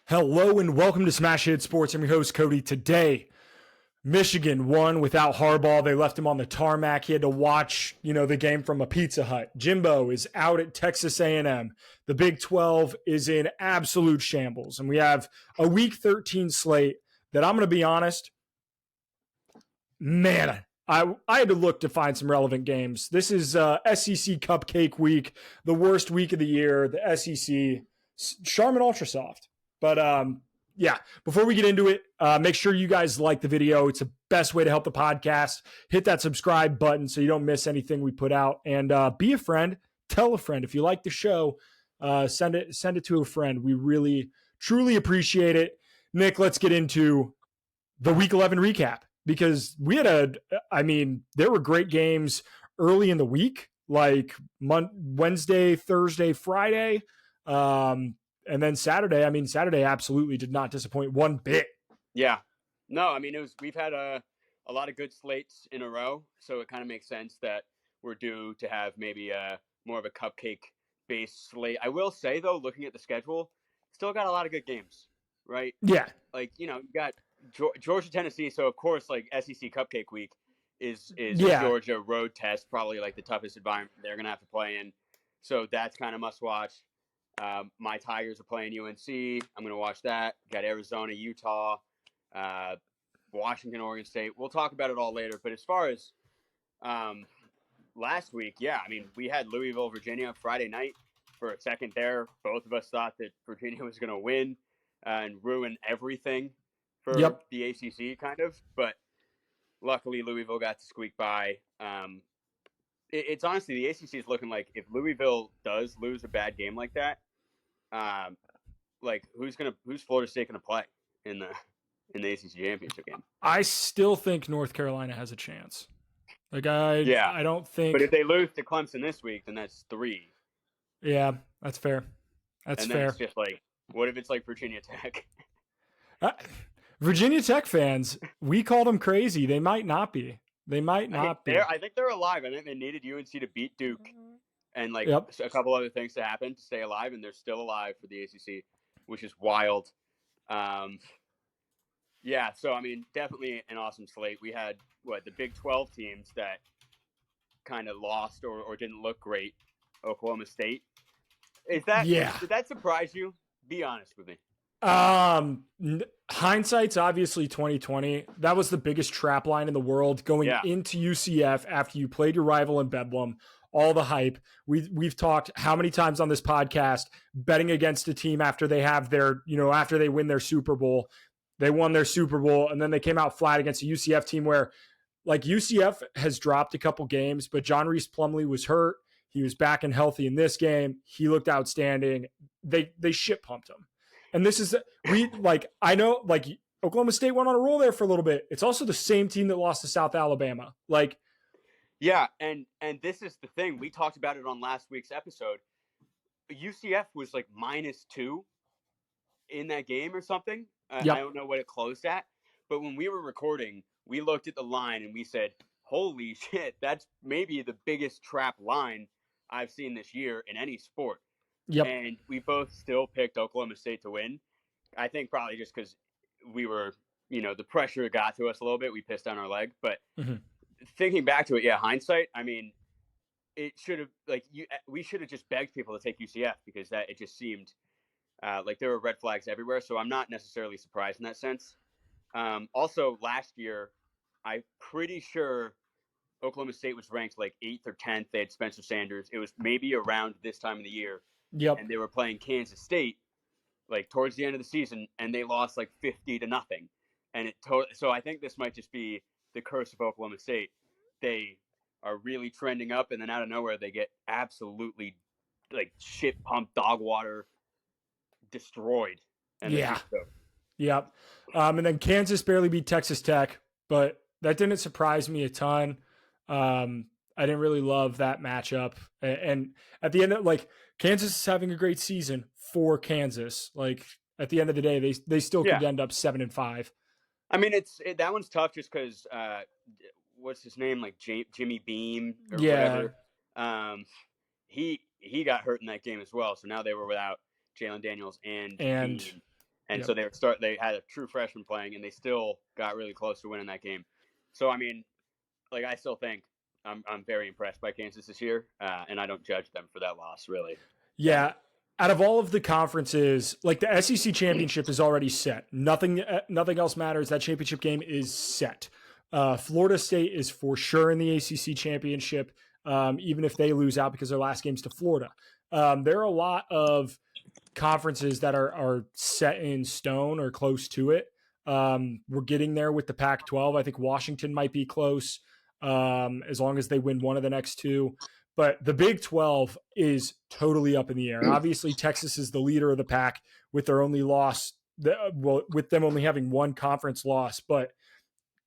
Hello and welcome to Smash Hit Sports. I'm your host, Cody. Today, Michigan won without Harbaugh. They left him on the tarmac. He had to watch, the game from a Pizza Hut. Jimbo is out at Texas A&M. The Big 12 is in absolute shambles. And we have a Week 13 slate that I'm going to be honest, man, I had to look to find some relevant games. This is SEC Cupcake Week, the worst week of the year, the SEC, Charmin Ultra Soft. But before we get into it, make sure you guys like the video. It's the best way to help the podcast. Hit that subscribe button so you don't miss anything we put out. And be a friend. Tell a friend. If you like the show, send it to a friend. We really, truly appreciate it. Nick, let's get into the Week 11 recap. Because we had there were great games early in the week, like Wednesday, Thursday, Friday. And then Saturday, Saturday absolutely did not disappoint one bit. Yeah. No, we've had a lot of good slates in a row, so it kind of makes sense that we're due to have maybe more of a cupcake-based slate. I will say, though, looking at the schedule, still got a lot of good games, right? Yeah. You got Georgia, Tennessee, so of course, SEC Cupcake Week is Georgia road test, probably the toughest environment they're going to have to play in. So that's kind of must watch. My Tigers are playing UNC. I'm going to watch that. Got Arizona, Utah, Washington, Oregon State. We'll talk about it all later. But as far as last week, we had Louisville, Virginia Friday night. For a second there, both of us thought that Virginia was going to win and ruin everything for the ACC, kind of. But luckily, Louisville got to squeak by. It's honestly, the ACC is looking like if Louisville does lose a bad game like that, who's Florida State going to play in the ACC championship game? I still think North Carolina has a chance. I don't think. But if they lose to Clemson this week, then that's 3. Yeah, that's fair. That's fair. It's just what if it's Virginia Tech? Virginia Tech fans, we called them crazy. They might not be. I think they're alive. I think they needed UNC to beat Duke and a couple other things to happen to stay alive, and they're still alive for the ACC, which is wild. So definitely an awesome slate. We had the Big 12 teams that kind of lost or didn't look great. Oklahoma State. Did that surprise you? Be honest with me. Hindsight's obviously 2020. That was the biggest trap line in the world going into UCF after you played your rival in Bedlam. All the hype. We've talked how many times on this podcast betting against a team after they have their, after they win their Super Bowl. They won their Super Bowl and then they came out flat against a UCF team where UCF has dropped a couple games, but John Reese Plumlee was hurt. He was back and healthy in this game. He looked outstanding. They shit pumped him. And this is I know Oklahoma State went on a roll there for a little bit. It's also the same team that lost to South Alabama. And this is the thing. We talked about it on last week's episode. UCF was -2 in that game or something. I don't know what it closed at. But when we were recording, we looked at the line and we said, holy shit, that's maybe the biggest trap line I've seen this year in any sport. Yep. And we both still picked Oklahoma State to win. I think probably just because we were, the pressure got to us a little bit. We pissed on our leg. But thinking back to it, hindsight, it should have, we should have just begged people to take UCF because it just seemed like there were red flags everywhere. So I'm not necessarily surprised in that sense. Also, last year, I'm pretty sure Oklahoma State was ranked 8th or 10th. They had Spencer Sanders. It was maybe around this time of the year. Yep. And they were playing Kansas State towards the end of the season, and they lost 50-0. And so I think this might just be the curse of Oklahoma State. They are really trending up, and then out of nowhere they get absolutely shit pumped dog water destroyed. And Yep. And then Kansas barely beat Texas Tech, but that didn't surprise me a ton. I didn't really love that matchup. And at the end of Kansas is having a great season for Kansas. At the end of the day, they still could end up 7-5. That one's tough just because what's his name? Jimmy Beam or whatever. He got hurt in that game as well. So now they were without Jalen Daniels and Beam. And Yep. so they had a true freshman playing, and they still got really close to winning that game. So I mean, like, I still think I'm very impressed by Kansas this year, and I don't judge them for that loss, really. Yeah. Out of all of the conferences, like the SEC championship is already set. Nothing else matters. That championship game is set. Florida State is for sure in the ACC championship, even if they lose out because their last game's to Florida. There are a lot of conferences that are set in stone or close to it. We're getting there with the Pac-12. I think Washington might be close as long as they win one of the next two. But the Big 12 is totally up in the air. Obviously, Texas is the leader of the pack with their only loss, with them only having one conference loss. But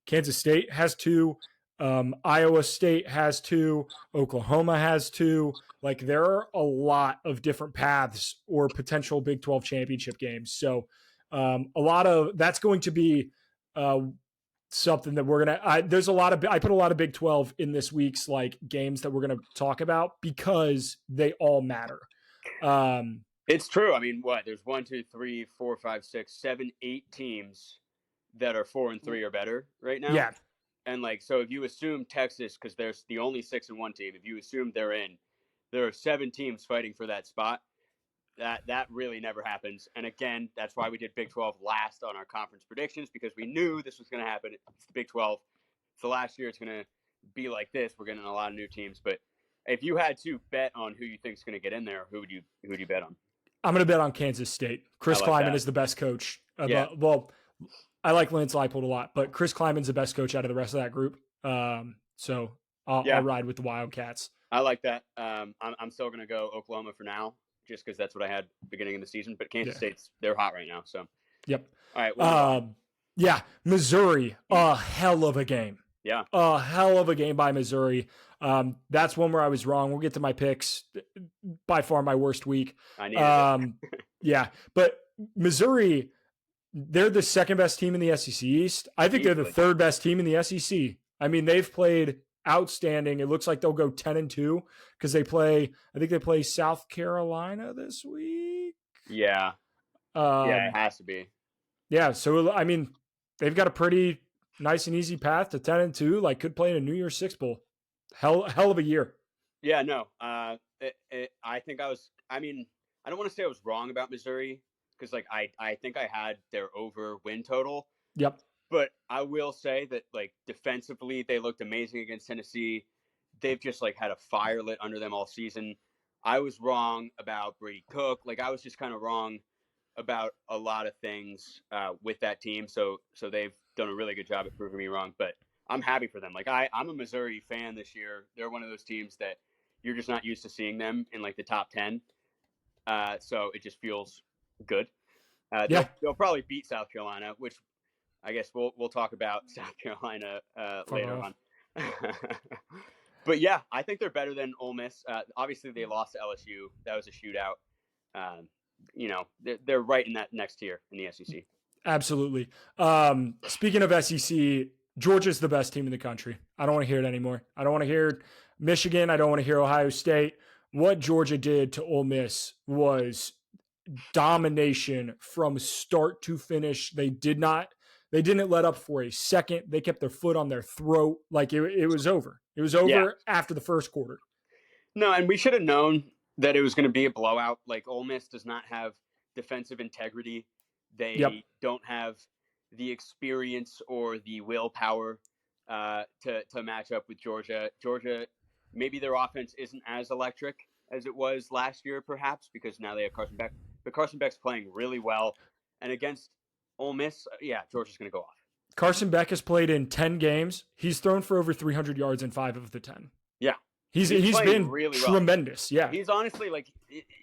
Kansas State has two. Iowa State has two. Oklahoma has two. Like, there are a lot of different paths or potential Big 12 championship games. So a lot of that's going to be something that we're gonna. There's a lot of. I put a lot of Big 12 in this week's like games that we're gonna talk about because they all matter. It's true. I mean, what? There's 1, 2, 3, 4, 5, 6, 7, 8 teams that are 4 and 3 or better right now. Yeah. And like, so if you assume Texas, because there's the only 6-1 team, if you assume they're in, there are 7 teams fighting for that spot. That really never happens. And again, that's why we did Big 12 last on our conference predictions, because we knew this was going to happen. It's the Big 12. So last year it's going to be like this. We're getting a lot of new teams. But if you had to bet on who you think is going to get in there, who would you bet on? I'm going to bet on Kansas State. Chris Kleiman is the best coach. Well, I like Lance Leipold a lot, but Chris Kleiman's the best coach out of the rest of that group. So I'll ride with the Wildcats. I like that. I'm still going to go Oklahoma for now, just because that's what I had beginning of the season. But Kansas State's, they're hot right now. So, yep. All right. Missouri, a hell of a game. Yeah. A hell of a game by Missouri. That's one where I was wrong. We'll get to my picks. By far my worst week. I needed it. Yeah. But Missouri, they're the second best team in the SEC East. I think they're the third best team in the SEC. I mean, they've played outstanding. It looks like they'll go 10-2 because they play South Carolina this week. Yeah. It has to be. Yeah. So, I mean, they've got a pretty nice and easy path to 10-2, like could play in a New Year's Six Bowl. Hell of a year. Yeah, no. I think I don't want to say I was wrong about Missouri because, like, I think I had their over win total. Yep. But I will say that, like, defensively, they looked amazing against Tennessee. They've just, like, had a fire lit under them all season. I was wrong about Brady Cook. Like, I was just kind of wrong about a lot of things with that team. So they've done a really good job at proving me wrong. But I'm happy for them. Like, I'm a Missouri fan this year. They're one of those teams that you're just not used to seeing them in, like, the top 10. So it just feels good. They'll probably beat South Carolina, which I guess we'll talk about South Carolina later on. But yeah, I think they're better than Ole Miss. Obviously, they lost to LSU. That was a shootout. They're right in that next tier in the SEC. Absolutely. Speaking of SEC, Georgia's the best team in the country. I don't want to hear it anymore. I don't want to hear Michigan. I don't want to hear Ohio State. What Georgia did to Ole Miss was domination from start to finish. They didn't let up for a second. They kept their foot on their throat. Like it was over. It was over after the first quarter. No, and we should have known that it was going to be a blowout. Like, Ole Miss does not have defensive integrity. They don't have the experience or the willpower to match up with Georgia. Georgia, maybe their offense isn't as electric as it was last year, perhaps, because now they have Carson Beck. But Carson Beck's playing really well. And against Ole Miss, Georgia's going to go off. Carson Beck has played in 10 games. He's thrown for over 300 yards in 5 of the 10. Yeah. He's been really tremendous. Well. Yeah. He's honestly, like,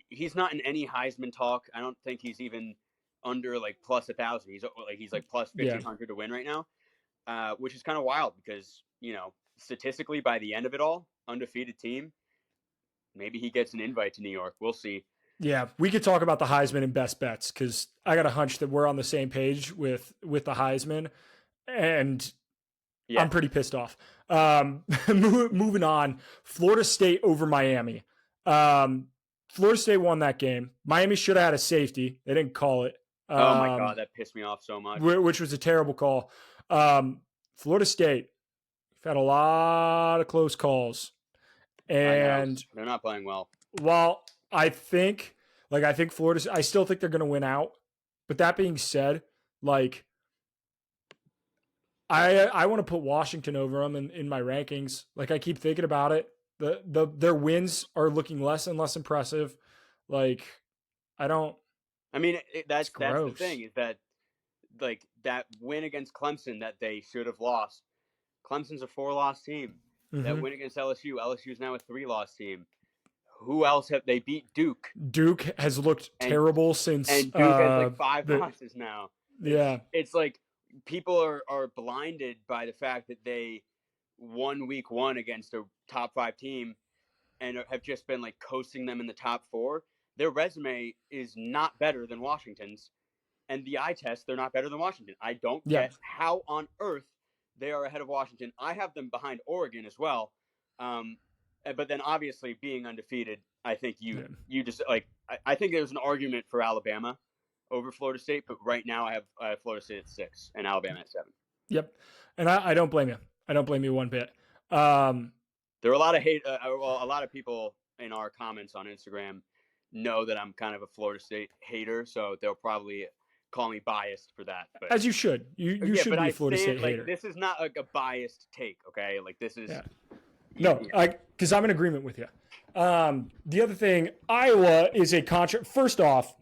he's not in any Heisman talk. I don't think he's even under, like, plus 1,000. He's like plus 1,500 to win right now, which is kind of wild because, statistically by the end of it all, undefeated team, maybe he gets an invite to New York. We'll see. Yeah, we could talk about the Heisman and best bets because I got a hunch that we're on the same page with the Heisman, and I'm pretty pissed off. Moving on, Florida State over Miami. Florida State won that game. Miami should have had a safety. They didn't call it. Oh my God, that pissed me off so much. Which was a terrible call. Florida State, we've had a lot of close calls. And they're not playing well. While I think Florida, I still think they're going to win out. But that being said, like, I want to put Washington over them in my rankings. Like, I keep thinking about it. Their wins are looking less and less impressive. Like, that's the thing, is that, like, that win against Clemson that they should have lost. Clemson's a 4-loss team. Mm-hmm. That win against LSU's now a 3-loss team. Who else have they beat? Duke. Duke has looked terrible since. And Duke has like 5 losses now. It's like people are blinded by the fact that they won week 1 against a top 5 team and have just been like coasting them in the top 4. Their resume is not better than Washington's, and the eye test, they're not better than Washington. I don't get how on earth they are ahead of Washington. I have them behind Oregon as well. But then obviously being undefeated, I think you just like, I think there's an argument for Alabama over Florida State, but right now I have Florida State at 6 and Alabama at 7. Yep. And I don't blame you. I don't blame you one bit. There are a lot of a lot of people in our comments on Instagram know that I'm kind of a Florida State hater, so they'll probably call me biased for that. But, as you should. You should be a Florida State hater. This is not like a biased take, okay? Like, this is... Yeah. No, because I'm in agreement with you. The other thing, Iowa is a First off,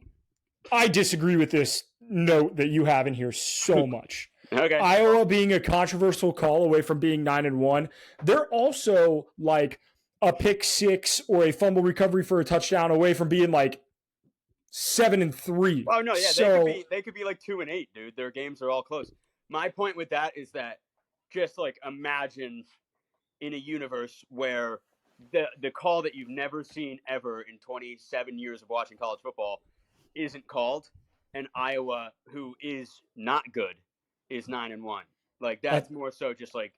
I disagree with this note that you have in here so much. Okay. Iowa being a controversial call away from being 9-1. They're also like a pick 6 or a fumble recovery for a touchdown away from being like 7-3. Oh no, yeah, they could be like 2-8, dude. Their games are all close. My point with that is that just like imagine in a universe where the call that you've never seen ever in 27 years of watching college football isn't called, and Iowa, who is not good, is 9-1. Like, that's more so just like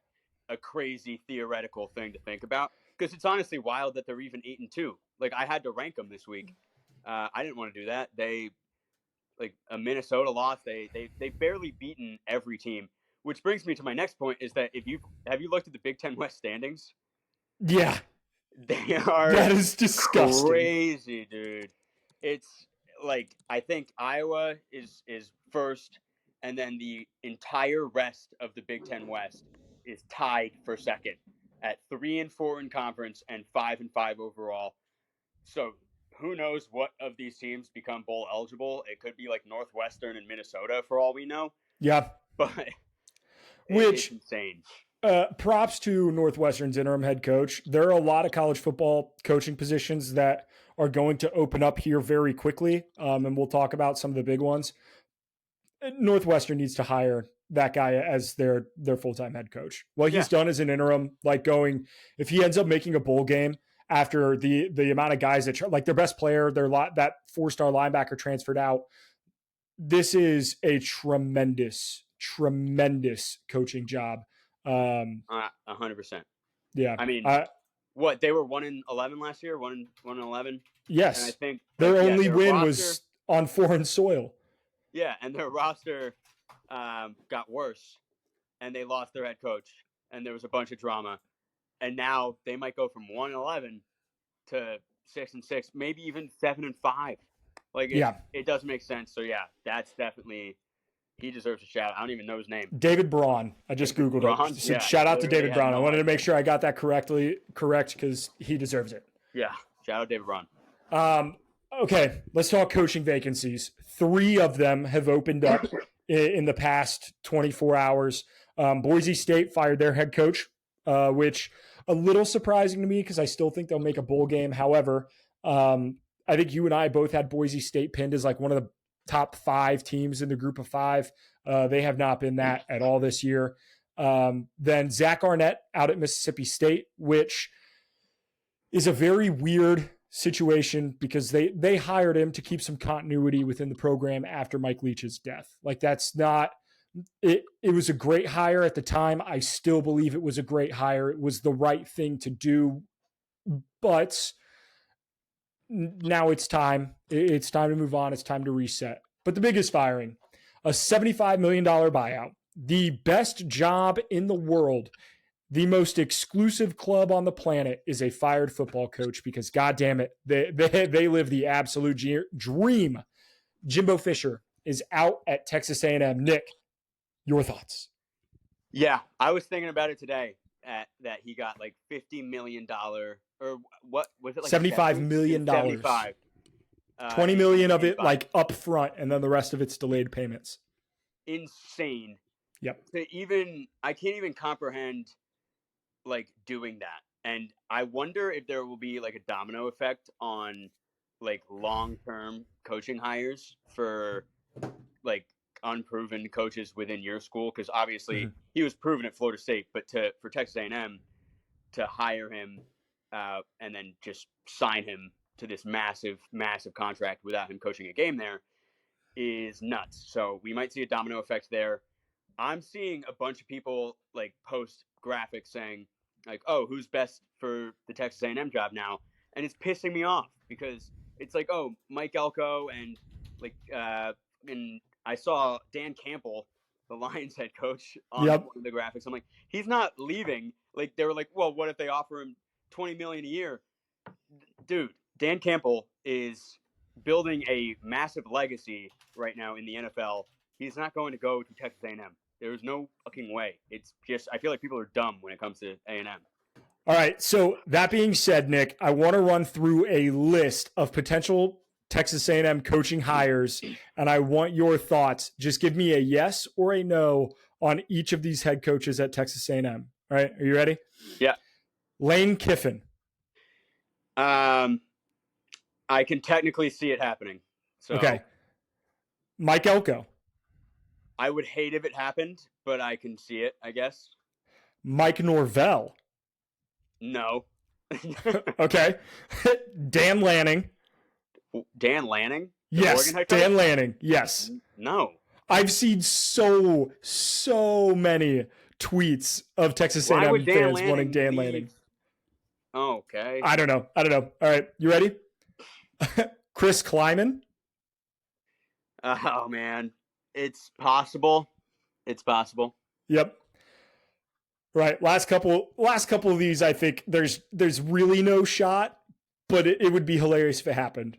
a crazy theoretical thing to think about, because it's honestly wild that they're even 8-2. Like, I had to rank them this week. I didn't want to do that. They, like, a Minnesota loss. They've barely beaten every team. Which brings me to my next point, is that have you looked at the Big Ten West standings? Yeah. That is disgusting. Crazy, dude. It's like, I think Iowa is first, and then the entire rest of the Big Ten West is tied for second at 3-4 in conference and 5-5 overall. So who knows what of these teams become bowl eligible? It could be like Northwestern and Minnesota for all we know. Yeah. But which it's insane. Props to Northwestern's interim head coach. There are a lot of college football coaching positions that are going to open up here very quickly, and we'll talk about some of the big ones. Northwestern needs to hire that guy as their full-time head coach. What he's done as an interim, like if he ends up making a bowl game after the amount of guys that, like, their best player, that 4-star linebacker transferred out, this is a tremendous coaching job. 100%. Yeah. I mean, what, they were 1-11 last year? 1-11? Yes. And I think their only win was on foreign soil. Yeah, and their roster got worse, and they lost their head coach, and there was a bunch of drama, and now they might go from 1-11 to 6-6, maybe even 7-5. Like, it does make sense. So yeah, that's definitely, he deserves a shout. I don't even know his name. David Braun. I just Googled it. So shout out to David Braun. I wanted to make sure I got that correct because he deserves it. Yeah. Shout out David Braun. Okay. Let's talk coaching vacancies. 3 of them have opened up in the past 24 hours. Boise State fired their head coach, which a little surprising to me because I still think they'll make a bowl game. However, I think you and I both had Boise State pinned as like one of the top 5 teams in the group of 5. They have not been that at all this year. Then Zach Arnett out at Mississippi State, which is a very weird situation because they hired him to keep some continuity within the program after Mike Leach's death. Like, that's not it. It was a great hire at the time. I still believe it was a great hire. It was the right thing to do, but now it's time. It's time to move on. It's time to reset. but the biggest firing, a $75 million buyout, the best job in the world, the most exclusive club on the planet is a fired football coach because, God damn it, they live the absolute dream. Jimbo Fisher is out at Texas A&M. Nick, your thoughts? Yeah, I was thinking about it today that he got like $50 million or what was it, like $75 million. 75. 20 million of it like up front, and then the rest of it's delayed payments. Insane. Yep. I can't even comprehend like doing that. And I wonder if there will be like a domino effect on like long-term coaching hires for like unproven coaches within your school, because obviously he was proven at Florida State, but for Texas A&M to hire him and then just sign him to this massive contract without him coaching a game there is nuts. So we might see a domino effect there. I'm seeing a bunch of people like post graphics saying like, oh, who's best for the Texas A&M job now? And it's pissing me off because it's like, oh, Mike Elko and like and I saw Dan Campbell, the Lions head coach, on one of the graphics. I'm like, he's not leaving. Like they were like, well, what if they offer him $20 million a year? Dude, Dan Campbell is building a massive legacy right now in the NFL. He's not going to go to Texas A&M. There's no fucking way. It's just, I feel like people are dumb when it comes to A&M. All right. So that being said, Nick, I want to run through a list of potential Texas A&M coaching hires, and I want your thoughts. Just give me a yes or a no on each of these head coaches at Texas A&M. All right. Are you ready? Yeah. Lane Kiffin. I can technically see it happening. So. Okay. Mike Elko. I would hate if it happened, but I can see it, I guess. Mike Norvell. No. Okay. Dan Lanning. Dan Lanning? Yes, Dan Lanning. Yes. No. I've seen so many tweets of Texas A&M fans wanting Dan Lanning. Oh, okay. I don't know. All right. You ready? Chris Kleiman. Oh, man. It's possible. Yep. Right. Last couple of these, I think there's really no shot, but it would be hilarious if it happened.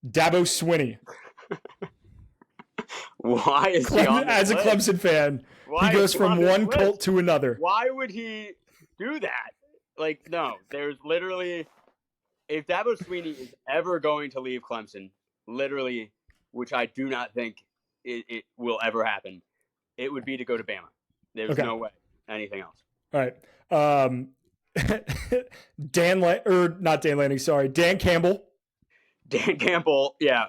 Dabo Swinney. Why is he on this as list? A Clemson fan, he goes from one cult to another. Why would he do that? Like, no, there's literally, if Dabo Swinney is ever going to leave Clemson, literally, which I do not think it will ever happen, it would be to go to Bama. There's no way anything else. All right. Dan Campbell. Dan Campbell, yeah.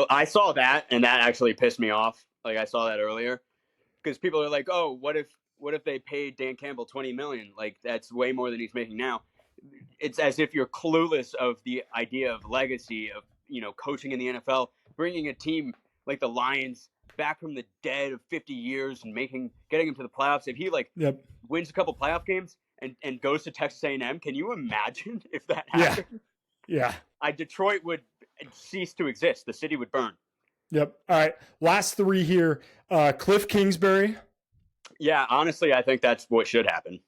I saw that, and that actually pissed me off. Like I saw that earlier, because people are like, "Oh, what if they paid Dan Campbell $20 million? Like that's way more than he's making now." It's as if you're clueless of the idea of legacy of coaching in the NFL, bringing a team like the Lions back from the dead of 50 years and getting him to the playoffs. If he wins a couple playoff games and goes to Texas A&M, can you imagine if that happened? Yeah. Detroit would cease to exist. The city would burn. Yep. All right. Last three here. Cliff Kingsbury. Yeah, honestly, I think that's what should happen.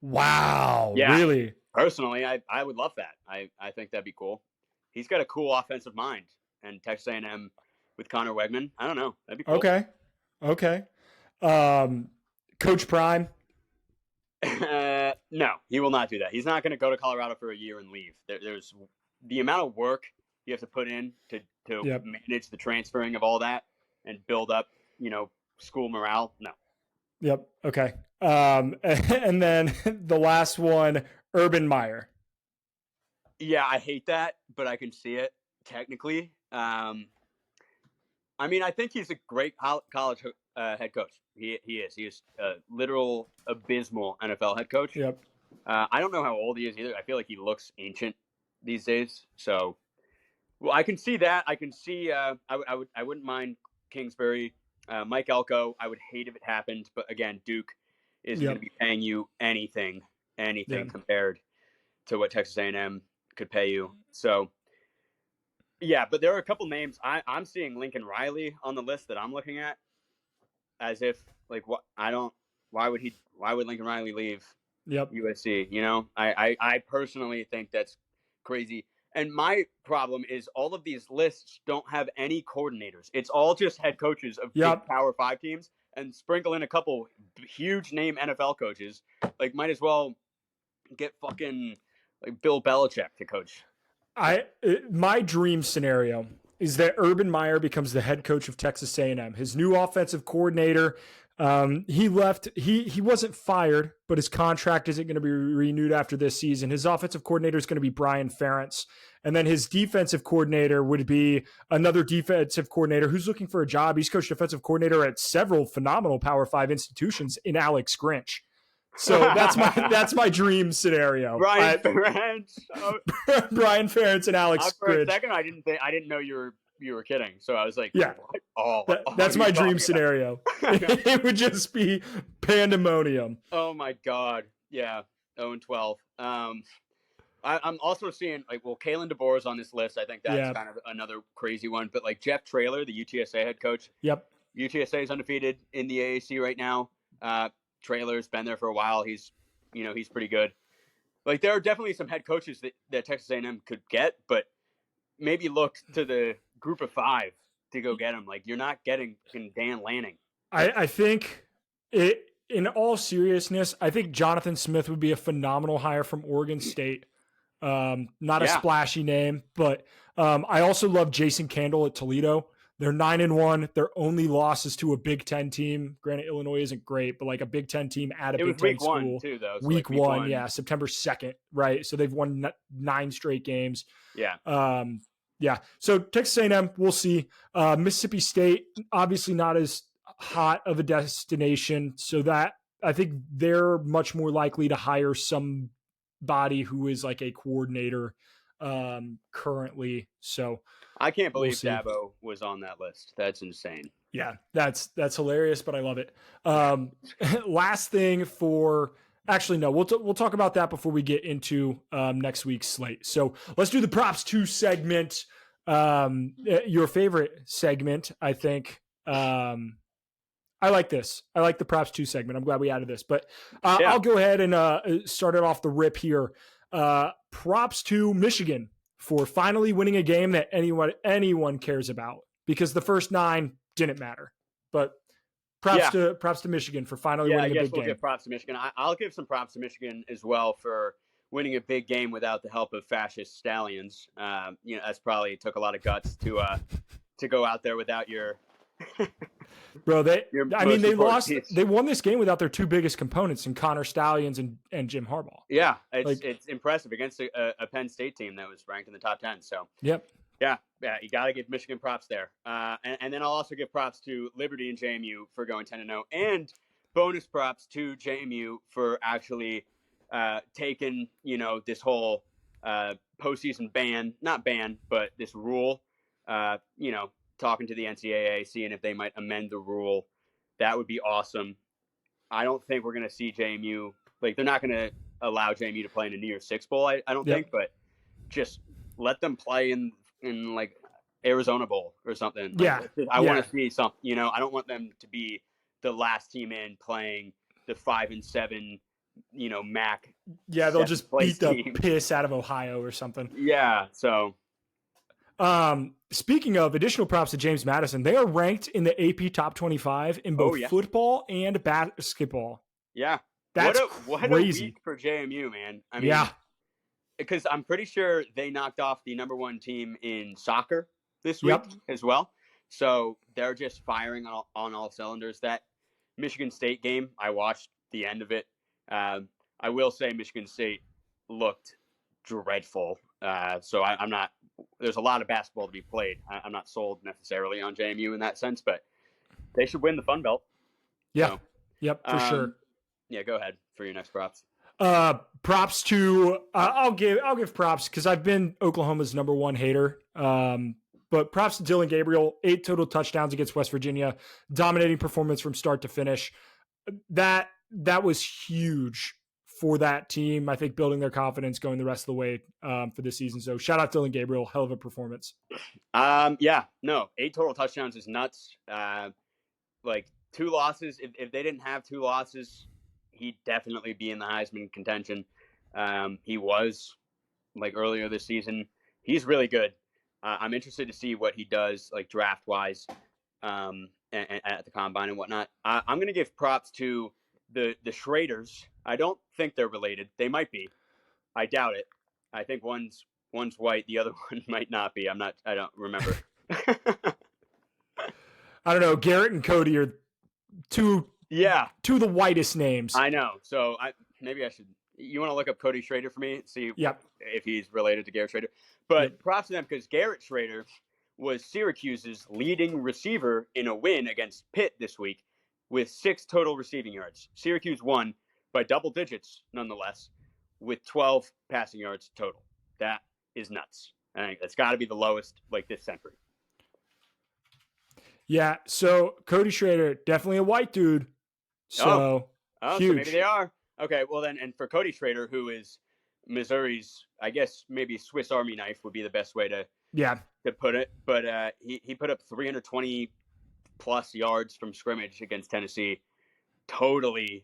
Wow. Yeah. Really? Personally, I would love that. I think that'd be cool. He's got a cool offensive mind. And Texas A&M with Connor Wegman, I don't know. That'd be cool. Okay. Coach Prime. No, he will not do that. He's not going to go to Colorado for a year and leave. There's the amount of work you have to put in to manage the transferring of all that and build up, school morale. No. Yep. Okay. And then the last one, Urban Meyer. Yeah, I hate that, but I can see it technically. I mean, I think he's a great college head coach. He is. He is a literal abysmal NFL head coach. Yep. I don't know how old he is either. I feel like he looks ancient these days. So, well, I can see that. I can see. I wouldn't mind Kingsbury, Mike Elko. I would hate if it happened, but again, Duke is going to be paying you anything compared to what Texas A&M could pay you. So, Yeah, but there are a couple names. I'm seeing Lincoln Riley on the list that I'm looking at, as if like what I don't. Why would he? Why would Lincoln Riley leave USC? You know, I personally think that's crazy. And my problem is all of these lists don't have any coordinators. It's all just head coaches of big Power 5 teams, and sprinkle in a couple huge name NFL coaches. Like, might as well get fucking like Bill Belichick to coach. My dream scenario is that Urban Meyer becomes the head coach of Texas A&M. His new offensive coordinator, he left. He wasn't fired, but his contract isn't going to be renewed after this season. His offensive coordinator is going to be Brian Ferentz, and then his defensive coordinator would be another defensive coordinator who's looking for a job. He's coached defensive coordinator at several phenomenal Power 5 institutions in Alex Grinch. So that's my dream scenario. Brian Ferentz, Brian Ferentz and Alex. For a second, I didn't know you were kidding. So I was like, yeah, what? That's my dream scenario. It would just be pandemonium. Oh my god, yeah, 0-12. I'm also seeing Kalen DeBoer is on this list. I think that's kind of another crazy one. But like Jeff Traylor, the UTSA head coach. Yep. UTSA is undefeated in the AAC right now. Traylor's been there for a while. He's pretty good. Like, there are definitely some head coaches that Texas A&M could get, but maybe look to the group of 5 to go get him. Like, you're not getting Dan Lanning. I think in all seriousness, I think Jonathan Smith would be a phenomenal hire from Oregon State. Not a splashy name, but I also love Jason Candle at Toledo. They're 9-1. Their only loss is to a Big Ten team. Granted, Illinois isn't great, but like a Big Ten team at a Big Ten school. Week 1 too, though. So week 1, yeah, September 2nd, right? So they've won 9 straight games. Yeah. Yeah. So Texas A&M, we'll see. Mississippi State, obviously not as hot of a destination, so that I think they're much more likely to hire somebody who is like a coordinator currently. So I can't believe Dabo was on that list. That's insane. Yeah, that's hilarious, but I love it. Last thing actually, no, we'll talk about that before we get into next week's slate. So let's do the props 2 segment. Your favorite segment, I think. I like this. I like the props 2 segment. I'm glad we added this, but I'll go ahead and start it off the rip here. Props to Michigan for finally winning a game that anyone cares about, because the first 9 didn't matter. But props to Michigan for finally winning a big game. I guess we'll give props to Michigan. I'll give some props to Michigan as well for winning a big game without the help of fascist stallions. That's probably took a lot of guts to go out there without your Bro, they lost. They won this game without their 2 biggest components in Connor Stallions and Jim Harbaugh. Yeah, it's impressive against a Penn State team that was ranked in the top 10. So yeah, you got to give Michigan props there. And then I'll also give props to Liberty and JMU for going 10-0, and bonus props to JMU for actually taking this whole postseason not ban, but this rule. Talking to the NCAA, seeing if they might amend the rule. That would be awesome. I don't think we're going to see JMU, they're not going to allow JMU to play in a New Year's Six Bowl, I don't think, but just let them play in like Arizona Bowl or something. I want to see something, I don't want them to be the last team in playing the 5-7, MAC. Yeah, they'll just beat the piss out of Ohio or something. Yeah, so... Speaking of additional props to James Madison, they are ranked in the AP top 25 in both football and basketball. Yeah. That's what crazy. A week for JMU, man. I mean, because I'm pretty sure they knocked off the number 1 team in soccer this week as well. So they're just firing on all cylinders. That Michigan State game, I watched the end of it. I will say Michigan State looked dreadful. So I'm not. There's a lot of basketball to be played. I'm not sold necessarily on JMU in that sense, but they should win the Fun Belt. Yeah. So, yep, for sure. Yeah, go ahead for your next props. Props to I'll give props because I've been Oklahoma's number 1 hater. But props to Dylan Gabriel, 8 total touchdowns against West Virginia, dominating performance from start to finish. That was huge for that team. I think building their confidence going the rest of the way for this season. So shout out Dylan Gabriel, hell of a performance. 8 total touchdowns is nuts. Like 2 losses. If they didn't have 2 losses, he'd definitely be in the Heisman contention. He was like earlier this season. He's really good. I'm interested to see what he does like draft wise, and at the combine and whatnot. I'm going to give props to the Schraders. I don't think they're related. They might be. I doubt it. I think one's white. The other one might not be. I don't remember. I don't know. Garrett and Cody are two of the whitest names. I know. So maybe I should. You want to look up Cody Schrader for me? See if he's related to Garrett Schrader. But props to them because Garrett Schrader was Syracuse's leading receiver in a win against Pitt this week with 6 total receiving yards. Syracuse won by double digits, nonetheless, with 12 passing yards total. That is nuts. I think that's got to be the lowest like this century. Yeah, so Cody Schrader, definitely a white dude. So huge. So maybe they are. Okay, well then, and for Cody Schrader, who is Missouri's, I guess maybe Swiss Army knife would be the best way to put it. But he put up 320 plus yards from scrimmage against Tennessee. Totally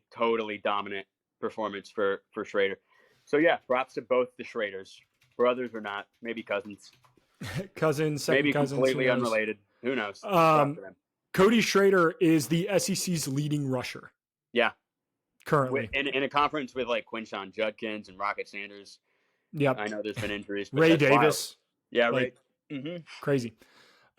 dominant performance for Schrader. So yeah, props to both the Schraders, brothers or not, maybe cousins. Cousins, second maybe cousins, completely unrelated. Who knows? Cody Schrader is the SEC's leading rusher. Yeah. Currently. In a conference with like Quinshon Judkins and Rocket Sanders. Yep. I know there's been injuries. But Ray Davis. Wild. Yeah, Ray. Mm-hmm. Crazy.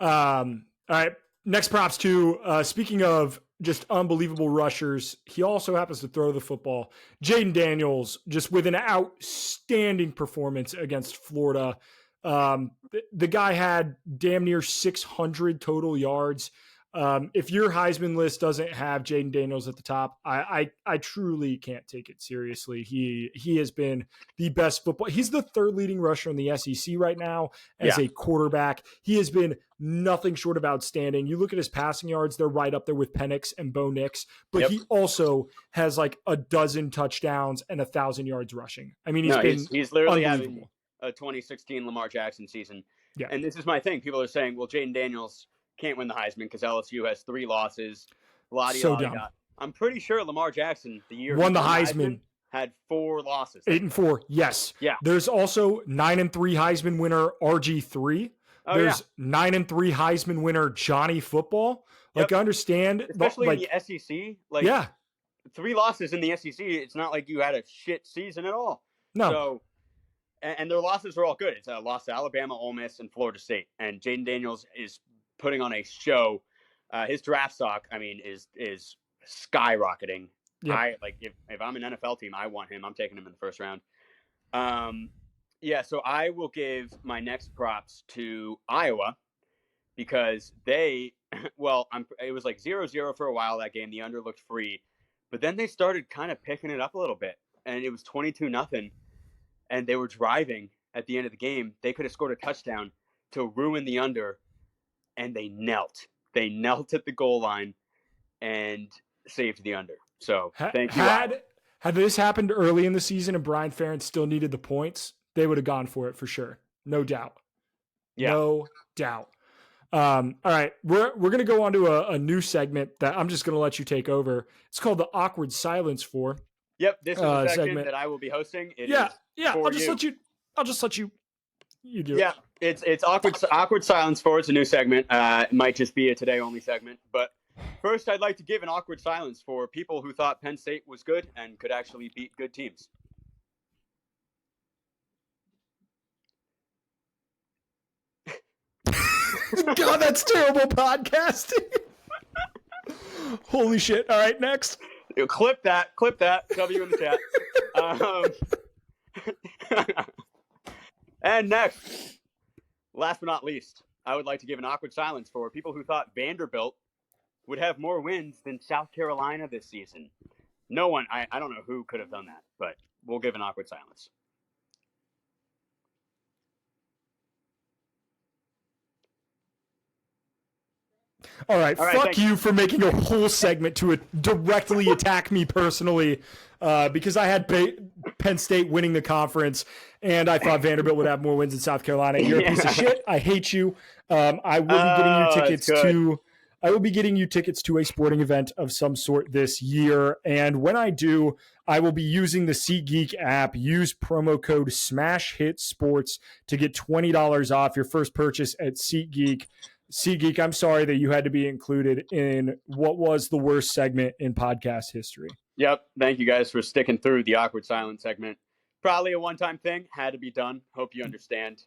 All right. Next props to, speaking of just unbelievable rushers, he also happens to throw the football. Jaden Daniels, just with an outstanding performance against Florida. The guy had damn near 600 total yards. If your Heisman list doesn't have Jaden Daniels at the top, I truly can't take it seriously. He has been the best football. He's the 3rd leading rusher in the SEC right now as a quarterback. He has been nothing short of outstanding. You look at his passing yards; they're right up there with Penix and Bo Nix. But he also has like a dozen touchdowns and 1,000 yards rushing. I mean, he's literally having a 2016 Lamar Jackson season. Yeah. And this is my thing. People are saying, well, Jaden Daniels can't win the Heisman because LSU has 3 losses. So dumb. I'm pretty sure Lamar Jackson, the year won the Heisman, had 4 losses. 8-4. Yes. Yeah. There's also 9-3 Heisman winner RG3. There's 9-3 Heisman winner Johnny Football. Like, I understand. Especially in the SEC. Like, 3 losses in the SEC. It's not like you had a shit season at all. No. So, and their losses are all good. It's a loss to Alabama, Ole Miss, and Florida State. And Jaden Daniels is putting on a show. His draft stock, I mean, is skyrocketing. Yep. If I'm an NFL team, I want him. I'm taking him in the first round. So I will give my next props to Iowa because it was like 0-0 for a while that game. The under looked free, but then they started kind of picking it up a little bit, and it was 22-0, and they were driving at the end of the game. They could have scored a touchdown to ruin the under, and they knelt. They knelt at the goal line and saved the under. So thank you. Had this happened early in the season and Brian Ferentz still needed the points, they would have gone for it for sure. No doubt. Yeah. No doubt. All right. We're going to go on to a new segment that I'm just going to let you take over. It's called the Awkward Silence For. Yep. This is a segment that I will be hosting. Yeah. I'll just let you do it. Yeah. It's awkward silence for. It's a new segment. It might just be a today only segment, but first I'd like to give an awkward silence for people who thought Penn State was good and could actually beat good teams. God, that's terrible podcasting. Holy shit. All right, next. Clip that. W in the chat. And next, last but not least, I would like to give an awkward silence for people who thought Vanderbilt would have more wins than South Carolina this season. No one, I don't know who could have done that, but we'll give an awkward silence. All right, fuck you for making a whole segment to directly attack me personally because I had Penn State winning the conference and I thought Vanderbilt would have more wins in South Carolina. You're a piece of shit. I hate you. I will be getting you tickets to. I will be getting you tickets to a sporting event of some sort this year, and when I do, I will be using the SeatGeek app. Use promo code SmashHitSports to get $20 off your first purchase at SeatGeek. SeatGeek, I'm sorry that you had to be included in what was the worst segment in podcast history. Yep. Thank you guys for sticking through the awkward silence segment. Probably a one-time thing. Had to be done. Hope you understand.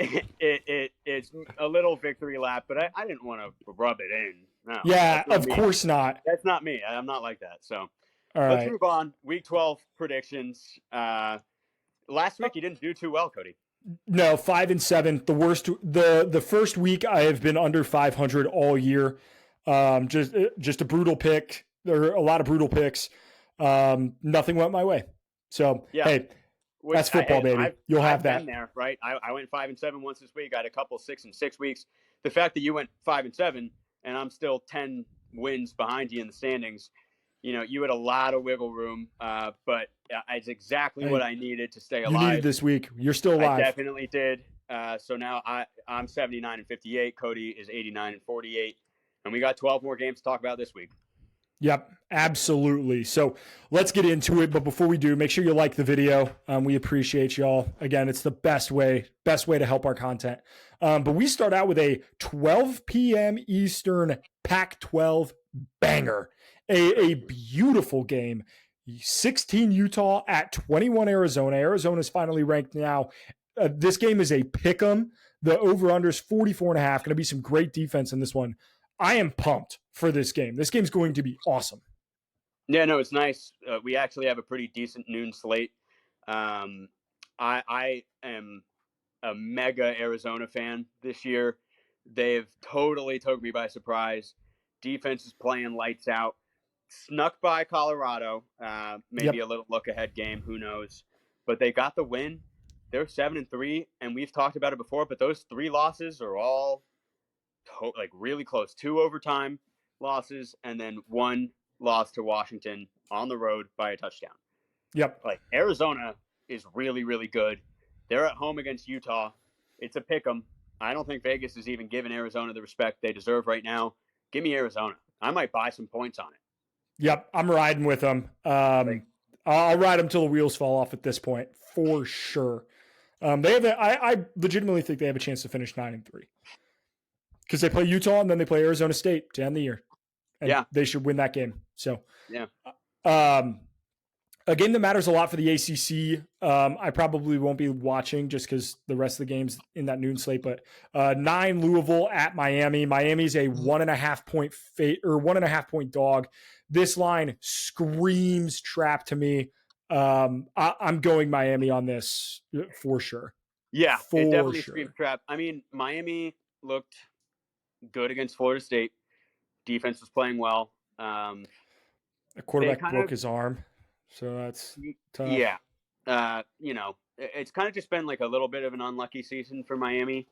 It's a little victory lap, but I didn't want to rub it in. No, yeah, of course not. That's not me. I'm not like that. So let's move on. Week 12 predictions. Last week you didn't do too well, Cody. No, 5-7. The worst. The first week I have been under 500 all year. Just a brutal pick. There are a lot of brutal picks. Nothing went my way. So hey. That's football, baby. You'll have that. There, right? I went 5-7 once this week. I had a couple 6-6 weeks. The fact that you went 5-7 and I'm still 10 wins behind you in the standings, you had a lot of wiggle room. But it's exactly what I needed to stay alive. You needed this week. You're still alive. I definitely did. So now I'm 79-58. Cody is 89-48, and we got 12 more games to talk about this week. Yep, absolutely. So let's get into it. But before we do, make sure you like the video. We appreciate y'all. Again, it's the best way to help our content. But we start out with a 12 p.m. Eastern Pac-12 banger. A beautiful game. 16 Utah at 21 Arizona. Arizona's finally ranked now. This game is a pick 'em. The over-under is 44.5. Going to be some great defense in this one. I am pumped for this game. This game's going to be awesome. Yeah, no, it's nice. We actually have a pretty decent noon slate. I am a mega Arizona fan this year. They've totally took me by surprise. Defense is playing lights out. Snuck by Colorado. Maybe a little look-ahead game. Who knows? But they got the win. They're 7-3, and we've talked about it before, but those 3 losses are all really close. 2 overtime losses and then 1 loss to Washington on the road by a touchdown. Yep. Arizona is really, really good. They're at home against Utah. It's a pick 'em. I don't think Vegas is even giving Arizona the respect they deserve right now. Give me Arizona. I might buy some points on it. Yep, I'm riding with them. I'll ride them till the wheels fall off at this point for sure. I legitimately think they have a chance to finish 9-3. Because they play Utah and then they play Arizona State to end the year. And they should win that game. So, a game that matters a lot for the ACC. I probably won't be watching just because the rest of the games in that noon slate. But 9 Louisville at Miami. Miami's a 1.5 point 1.5 point dog. This line screams trap to me. I'm going Miami on this for sure. Yeah, it definitely screams trap. I mean, Miami looked good against Florida State. Defense was playing well. The quarterback broke his arm, so that's tough. Yeah. It's kind of just been like a little bit of an unlucky season for Miami.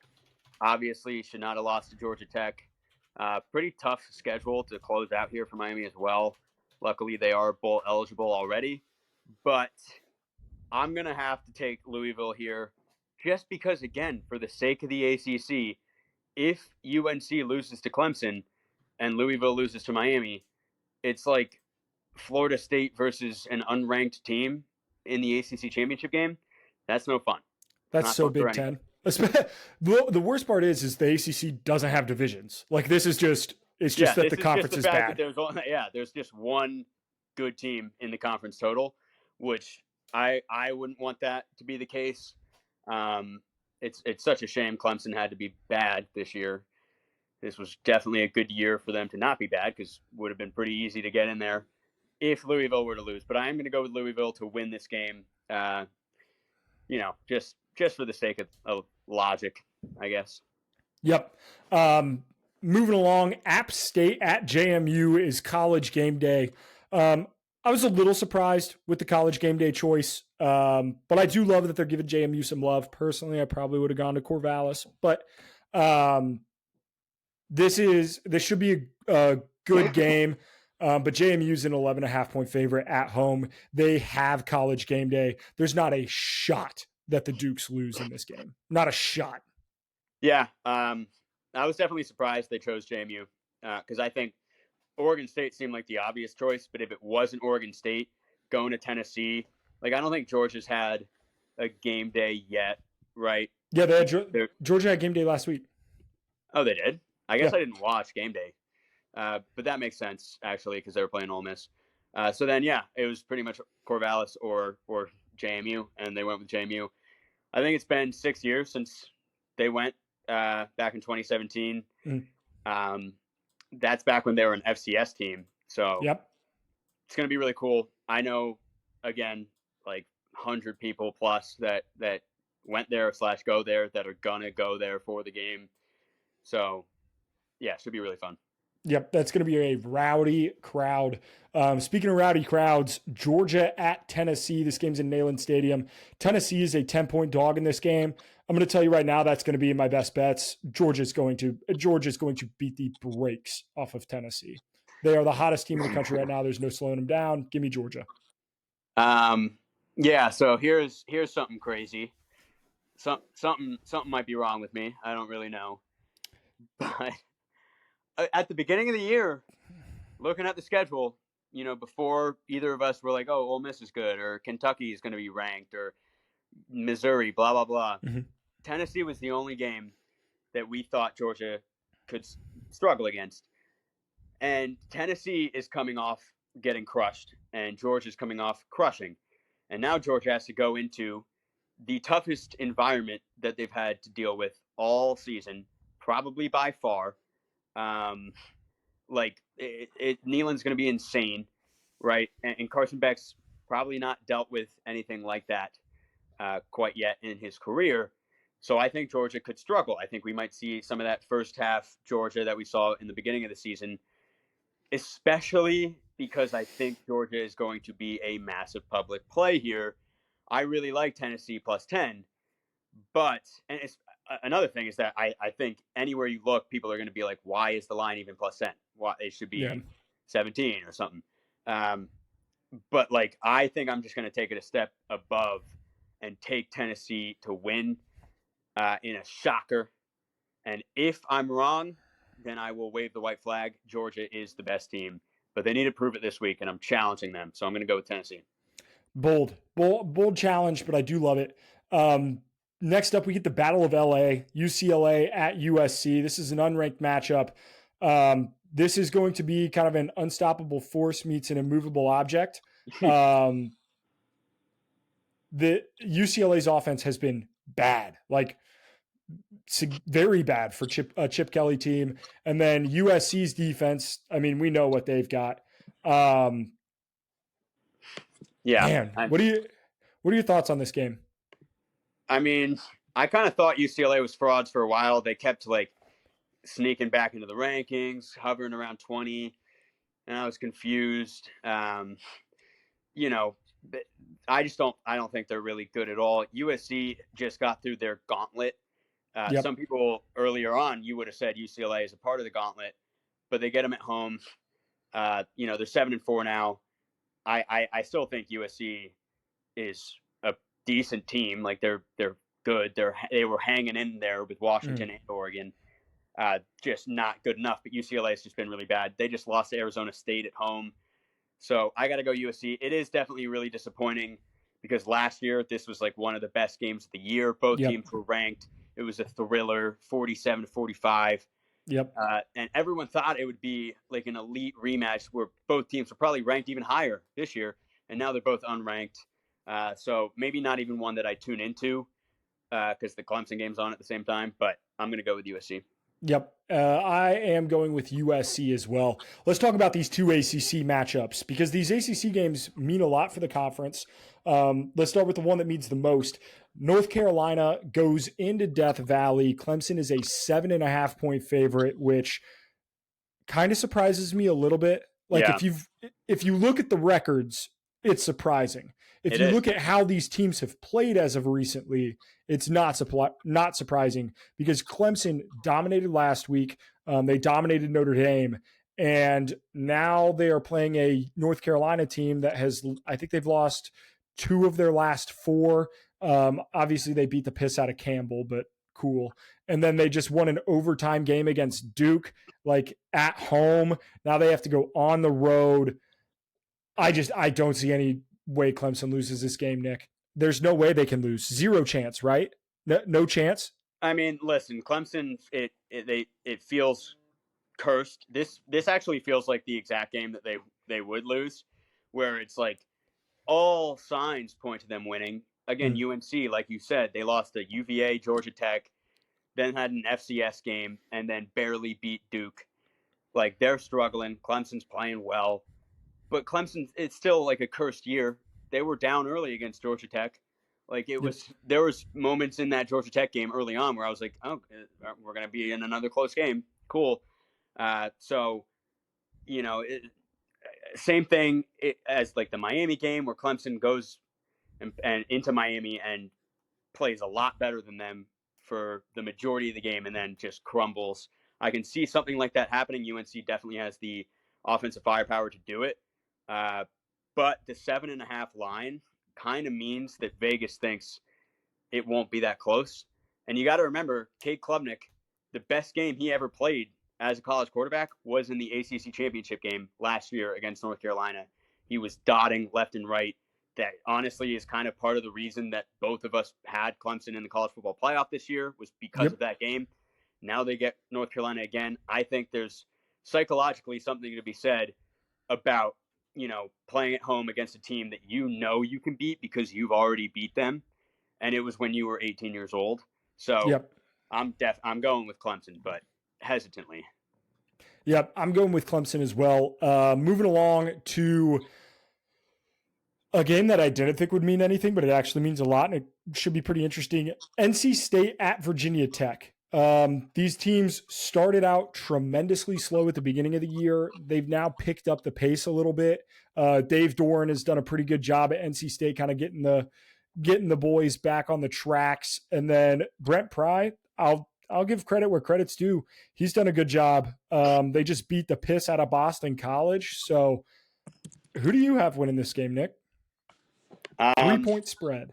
Obviously, should not have lost to Georgia Tech. Pretty tough schedule to close out here for Miami as well. Luckily, they are bowl eligible already. But I'm going to have to take Louisville here just because, again, for the sake of the ACC, if UNC loses to Clemson and Louisville loses to Miami, it's like Florida State versus an unranked team in the ACC championship game. That's no fun. That's so Big Ten. The worst part is the ACC doesn't have divisions. Like this is just that the conference is bad. There's just one good team in the conference total, which I wouldn't want that to be the case. It's such a shame Clemson had to be bad this year. This was definitely a good year for them to not be bad because it would have been pretty easy to get in there if Louisville were to lose. But I am going to go with Louisville to win this game. Just for the sake of logic, I guess. Yep. Moving along, App State at JMU is College Game Day. I was a little surprised with the College Game Day choice, but I do love that they're giving JMU some love. Personally, I probably would have gone to Corvallis, but This should be a good game. But JMU's an 11.5 point favorite at home. They have college game day. There's not a shot that the Dukes lose in this game. Not a shot. Yeah. I was definitely surprised they chose JMU because I think Oregon State seemed like the obvious choice. But if it wasn't Oregon State going to Tennessee, like I don't think Georgia's had a game day yet, right? Yeah, Georgia had game day last week. Oh, they did? I guess I didn't watch game day. But that makes sense, actually, because they were playing Ole Miss. So then, yeah, it was pretty much Corvallis or JMU, and they went with JMU. I think it's been 6 years since they went back in 2017. That's back when they were an FCS team. So it's going to be really cool. I know, again, like 100 people plus that went there / go there that are going to go there for the game. So, yeah, it should be really fun. Yep, that's going to be a rowdy crowd. Speaking of rowdy crowds, Georgia at Tennessee. This game's in Neyland Stadium. Tennessee is a 10-point dog in this game. I'm going to tell you right now that's going to be my best bets. Georgia's going to beat the brakes off of Tennessee. They are the hottest team in the country right now. There's no slowing them down. Give me Georgia. Yeah. So here's something crazy. Something might be wrong with me. I don't really know, but at the beginning of the year, looking at the schedule, before either of us were like, oh, Ole Miss is good, or Kentucky is going to be ranked, or Missouri, blah, blah, blah. Mm-hmm. Tennessee was the only game that we thought Georgia could struggle against. And Tennessee is coming off getting crushed, and Georgia's coming off crushing. And now Georgia has to go into the toughest environment that they've had to deal with all season, probably by far. Neyland's going to be insane, right? And Carson Beck's probably not dealt with anything like that quite yet in his career. So I think Georgia could struggle. I think we might see some of that first half Georgia that we saw in the beginning of the season, especially because I think Georgia is going to be a massive public play here. I really like Tennessee plus 10, but another thing is that I think anywhere you look, people are going to be like, why is the line even plus 10? Why it should be 17 or something. But I think I'm just going to take it a step above and take Tennessee to win in a shocker. And if I'm wrong, then I will wave the white flag. Georgia is the best team, but they need to prove it this week, and I'm challenging them. So I'm going to go with Tennessee. Bold challenge, but I do love it. Next up, we get the Battle of LA, UCLA at USC. This is an unranked matchup. This is going to be kind of an unstoppable force meets an immovable object. The UCLA's offense has been bad, very bad for Chip Kelly team. And then USC's defense, I mean, we know what they've got. Man, what are your thoughts on this game? I mean, I kind of thought UCLA was frauds for a while. They kept sneaking back into the rankings, hovering around 20, and I was confused. I don't think they're really good at all. USC just got through their gauntlet. Some people earlier on, you would have said UCLA is a part of the gauntlet, but they get them at home. They're 7-4 now. I still think USC is a decent team. They're good. They were hanging in there with Washington and Oregon. Just not good enough. But UCLA has just been really bad. They just lost to Arizona State at home. So I got to go USC. It is definitely really disappointing because last year this was one of the best games of the year. Both teams were ranked. It was a thriller, 47-45. Yep. And everyone thought it would be an elite rematch where both teams were probably ranked even higher this year. And now they're both unranked. So maybe not even one that I tune into because the Clemson game's on at the same time. But I'm going to go with USC. Yep. I am going with USC as well. Let's talk about these two ACC matchups because these ACC games mean a lot for the conference. Let's start with the one that means the most. North Carolina goes into Death Valley. Clemson is a 7.5 point favorite, which kind of surprises me a little bit. If you look at the records, it's surprising. if you look at how these teams have played as of recently, it's not surprising because Clemson dominated last week. They dominated Notre Dame. And now they are playing a North Carolina team that has, I think they've lost 2 of their last 4. Obviously, they beat the piss out of Campbell, but cool. And then they just won an overtime game against Duke, like at home. Now they have to go on the road. I don't see any way Clemson loses this game, Nick. There's no way they can lose. 0 chance, right? No chance. I mean, listen, Clemson, it feels cursed. This actually feels like the exact game that they would lose, where it's like all signs point to them winning. Again, UNC, like you said, they lost to UVA, Georgia Tech, then had an FCS game, and then barely beat Duke. Like, they're struggling. Clemson's playing well. But Clemson, it's still like a cursed year. They were down early against Georgia Tech. Like, there was moments in that Georgia Tech game early on where I was like, oh, we're going to be in another close game. Cool. So, same thing as like the Miami game where Clemson goes and into Miami and plays a lot better than them for the majority of the game and then just crumbles. I can see something like that happening. UNC definitely has the offensive firepower to do it. But the 7.5 line kind of means that Vegas thinks it won't be that close. And you got to remember, Cade Klubnik, the best game he ever played as a college quarterback was in the ACC championship game last year against North Carolina. He was dotting left and right. That honestly is kind of part of the reason that both of us had Clemson in the college football playoff this year was because of that game. Now they get North Carolina again. I think there's psychologically something to be said about, playing at home against a team that you can beat because you've already beat them. And it was when you were 18 years old. So I'm going with Clemson, but hesitantly. Yep, I'm going with Clemson as well. Moving along to a game that I didn't think would mean anything, but it actually means a lot, and it should be pretty interesting. NC State at Virginia Tech. These teams started out tremendously slow at the beginning of the year. They've now picked up the pace a little bit. Dave Doran has done a pretty good job at NC State, kind of getting the boys back on the tracks. And then Brent Pry, I'll give credit where credit's due. He's done a good job. They just beat the piss out of Boston College. So who do you have winning this game, Nick? 3-point spread.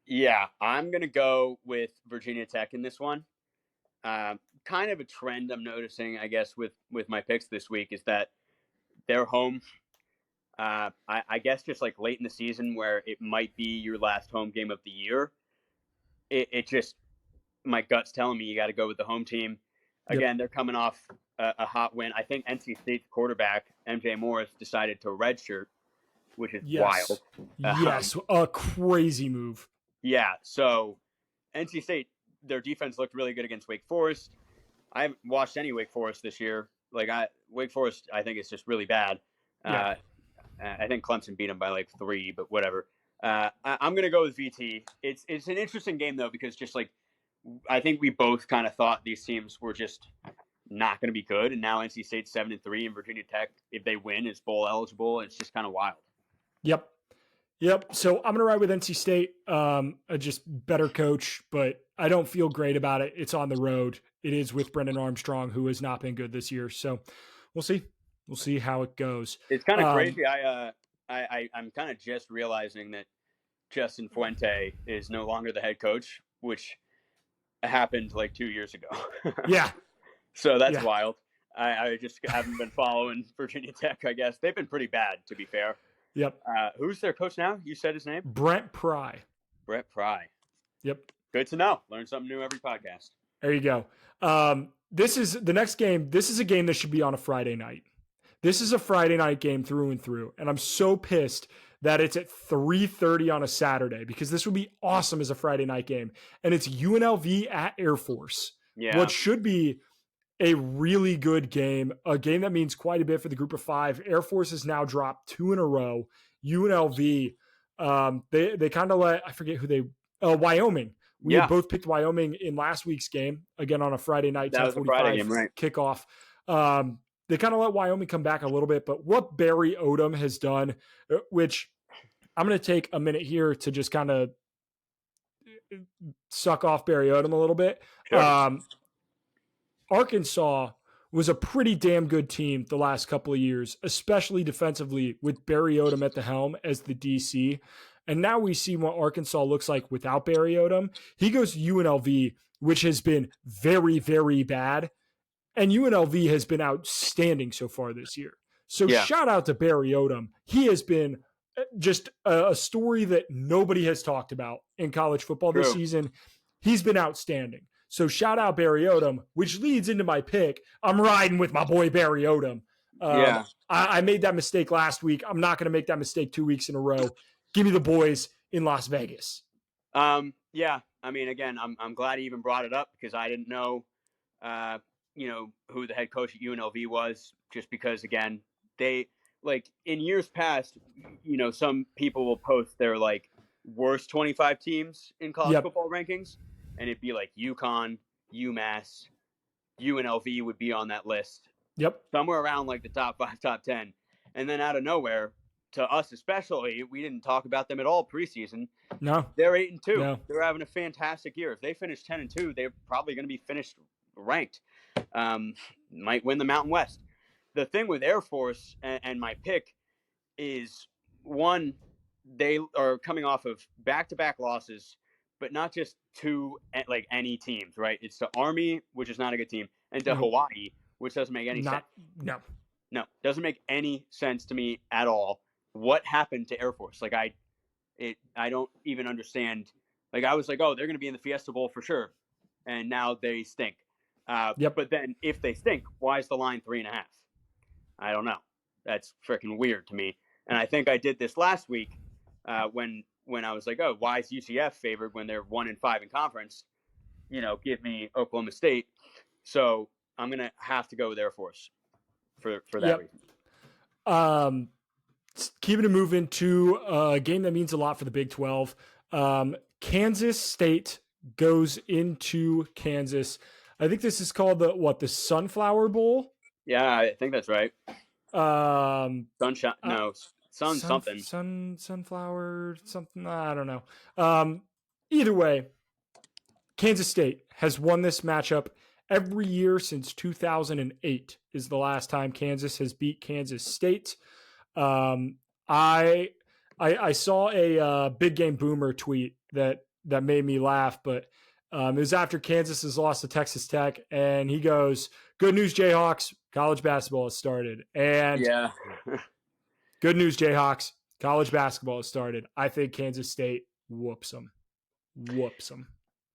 Yeah, I'm going to go with Virginia Tech in this one. Kind of a trend I'm noticing, I guess, with my picks this week is that they're home. I guess just like late in the season where it might be your last home game of the year. It just, my gut's telling me you got to go with the home team. Again, They're coming off a hot win. I think NC State's quarterback, MJ Morris, decided to redshirt, which is wild. Yes, a crazy move. Yeah, so NC State, their defense looked really good against Wake Forest. I haven't watched any Wake Forest this year. Wake Forest, I think, is just really bad. I think Clemson beat them by like 3, but whatever. I'm going to go with VT. It's an interesting game, though, because just like I think we both kind of thought these teams were just not going to be good. And now NC State's 7-3 and Virginia Tech, if they win, is bowl eligible. It's just kind of wild. Yep. So I'm going to ride with NC State, a just better coach, but I don't feel great about it. It's on the road. It is with Brendan Armstrong, who has not been good this year. So we'll see. We'll see how it goes. It's kind of crazy. I'm kind of just realizing that Justin Fuente is no longer the head coach, which happened like 2 years ago. Yeah. So that's wild. I just haven't been following Virginia Tech, I guess. They've been pretty bad, to be fair. Yep. Who's their coach now? You said his name? Brent Pry. Brent Pry. Yep. Good to know. Learn something new every podcast. There you go. This is the next game. This is a game that should be on a Friday night. This is a Friday night game through and through. And I'm so pissed that it's at 3:30 on a Saturday because this would be awesome as a Friday night game. And it's UNLV at Air Force. Yeah. What should be a really good game, a game that means quite a bit for the group of 5. Air Force has now dropped 2 in a row. UNLV, they kind of let, I forget who Wyoming. We had both picked Wyoming in last week's game, again on a Friday night, 10:45 kickoff. They kind of let Wyoming come back a little bit, but what Barry Odom has done, which I'm going to take a minute here to just kind of suck off Barry Odom a little bit. Sure. Arkansas was a pretty damn good team the last couple of years, especially defensively with Barry Odom at the helm as the DC. And now we see what Arkansas looks like without Barry Odom. He goes to UNLV, which has been very, very bad. And UNLV has been outstanding so far this year. So shout out to Barry Odom. He has been just a story that nobody has talked about in college football this season. He's been outstanding. So shout out Barry Odom, which leads into my pick. I'm riding with my boy Barry Odom. I made that mistake last week. I'm not going to make that mistake 2 weeks in a row. Give me the boys in Las Vegas. Yeah. I mean, again, I'm glad he even brought it up because I didn't know, who the head coach at UNLV was, just because, again, they, like, in years past, some people will post their, like, worst 25 teams in college football rankings, and it'd be like UConn, UMass, UNLV would be on that list. Yep. Somewhere around, like, the top 5, top 10. And then out of nowhere, to us especially, we didn't talk about them at all preseason. No. They're 8-2. No. They're having a fantastic year. If they finish 10-2, they're probably going to be finished ranked. Might win the Mountain West. The thing with Air Force and my pick is, one, they are coming off of back-to-back losses, but not just to, like, any teams, right? It's to Army, which is not a good team, and to Hawaii, which doesn't make any sense. No, doesn't make any sense to me at all. What happened to Air Force? Like, I don't even understand. Like, I was like, oh, they're going to be in the Fiesta Bowl for sure, and now they stink. But then if they stink, why is the line 3.5? I don't know. That's freaking weird to me. And I think I did this last week when I was like, oh, why is UCF favored when they're 1-5 in conference? Give me Oklahoma State. So I'm going to have to go with Air Force for that reason. Keeping it moving to a game that means a lot for the Big 12. Kansas State goes into Kansas. I think this is called the Sunflower Bowl. Yeah, I think that's right. Sunshine, no, something. Sunflower, something. I don't know. Either way, Kansas State has won this matchup every year since 2008 is the last time Kansas has beat Kansas State. I saw a Big Game Boomer tweet that made me laugh, but it was after Kansas has lost to Texas Tech, and he goes, "Good news, Jayhawks, college basketball has started." And good news, Jayhawks, college basketball has started. I think Kansas State whoops them.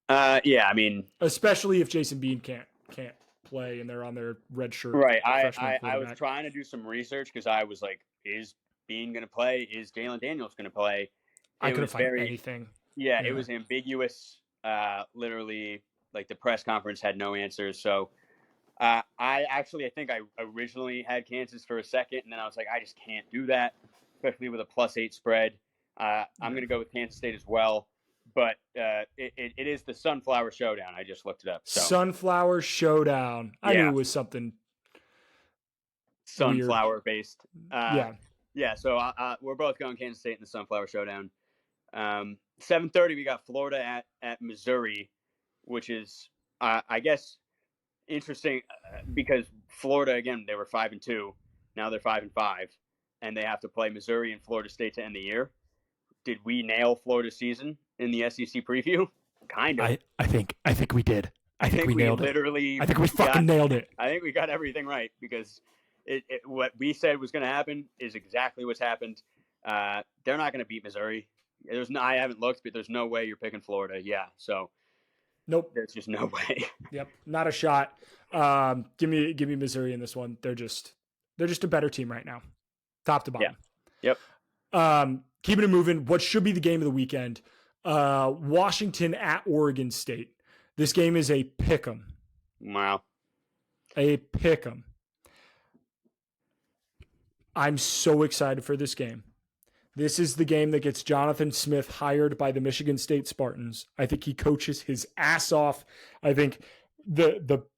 I mean, especially if Jason Bean can't play and they're on their red shirt. Right. I was trying to do some research because I was like, is Bean going to play? Is Jalen Daniels going to play? I couldn't find anything. Yeah, it was ambiguous. Literally, like, the press conference had no answers. So I think I originally had Kansas for a second, and then I was like, I just can't do that, especially with a +8 spread. I'm going to go with Kansas State as well. But it is the Sunflower Showdown. I just looked it up. So. Sunflower Showdown. I knew it was something sunflower based. Yeah. So we're both going Kansas State in the Sunflower Showdown. 7:30 we got Florida at Missouri, which is I guess interesting because Florida, again, they were 5-2. Now they're 5-5, and they have to play Missouri and Florida State to end the year. Did we nail Florida's season in the SEC preview? Kind of. I think we did. I think we nailed literally. I think we fucking nailed it. I think we got everything right because what we said was going to happen is exactly what's happened. They're not going to beat Missouri. I haven't looked, but there's no way you're picking Florida. Yeah, so nope. There's just no way. Yep, not a shot. Give me Missouri in this one. They're just a better team right now, top to bottom. Yeah. Yep. Keeping it moving, what should be the game of the weekend, Washington at Oregon State. This game is a pick'em. Wow. A pick'em. I'm so excited for this game. This is the game that gets Jonathan Smith hired by the Michigan State Spartans. I think he coaches his ass off. I think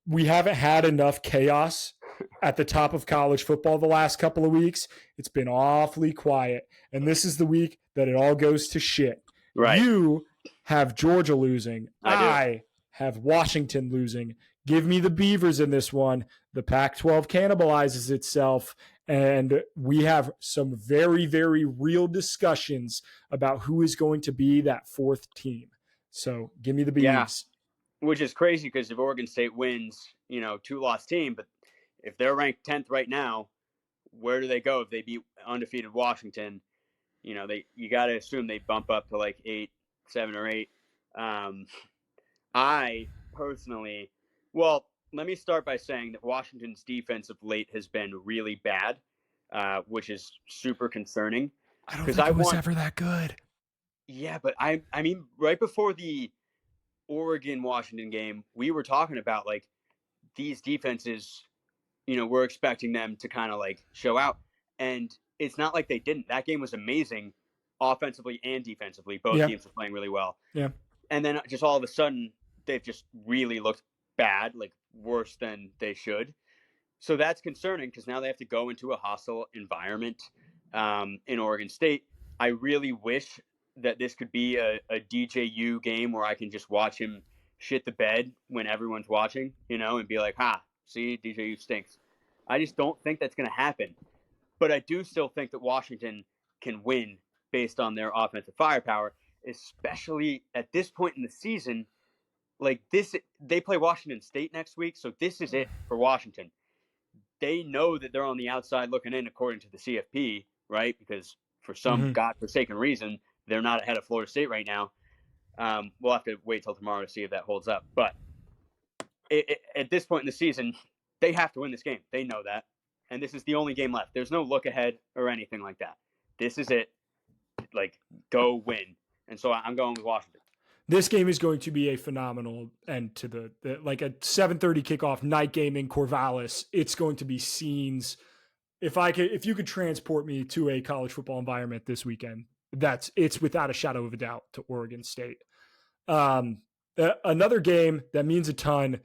we haven't had enough chaos at the top of college football the last couple of weeks. It's been awfully quiet. And this is the week that it all goes to shit. Right. You have Georgia losing. I have Washington losing. Give me the Beavers in this one. The Pac-12 cannibalizes itself, and we have some very, very real discussions about who is going to be that fourth team. So give me the Beavs. Yeah. Which is crazy because if Oregon State wins, 2-loss team, but if they're ranked 10th right now, where do they go if they beat undefeated Washington? You got to assume they bump up to like 7 or 8. I personally, let me start by saying that Washington's defense of late has been really bad, which is super concerning. I don't think it was ever that good. Yeah, but I mean, right before the Oregon-Washington game, we were talking about like these defenses, we're expecting them to kind of like show out. And it's not like they didn't. That game was amazing offensively and defensively. Both teams were playing really well. Yeah. And then just all of a sudden, they've just really looked bad, like worse than they should. So that's concerning because now they have to go into a hostile environment in Oregon State. I really wish that this could be a DJU game where I can just watch him shit the bed when everyone's watching, and be like, see, DJU stinks. I just don't think that's going to happen. But I do still think that Washington can win based on their offensive firepower, especially at this point in the season. Like this, they play Washington State next week, so this is it for Washington. They know that they're on the outside looking in according to the CFP, right? Because for some godforsaken reason, they're not ahead of Florida State right now. We'll have to wait till tomorrow to see if that holds up. But at this point in the season, they have to win this game. They know that. And this is the only game left. There's no look ahead or anything like that. This is it. Like, go win. And so I'm going with Washington. This game is going to be a phenomenal end to the like a 7:30 kickoff night game in Corvallis. It's going to be scenes. If you could transport me to a college football environment this weekend, it's without a shadow of a doubt to Oregon State. Another game that means a ton.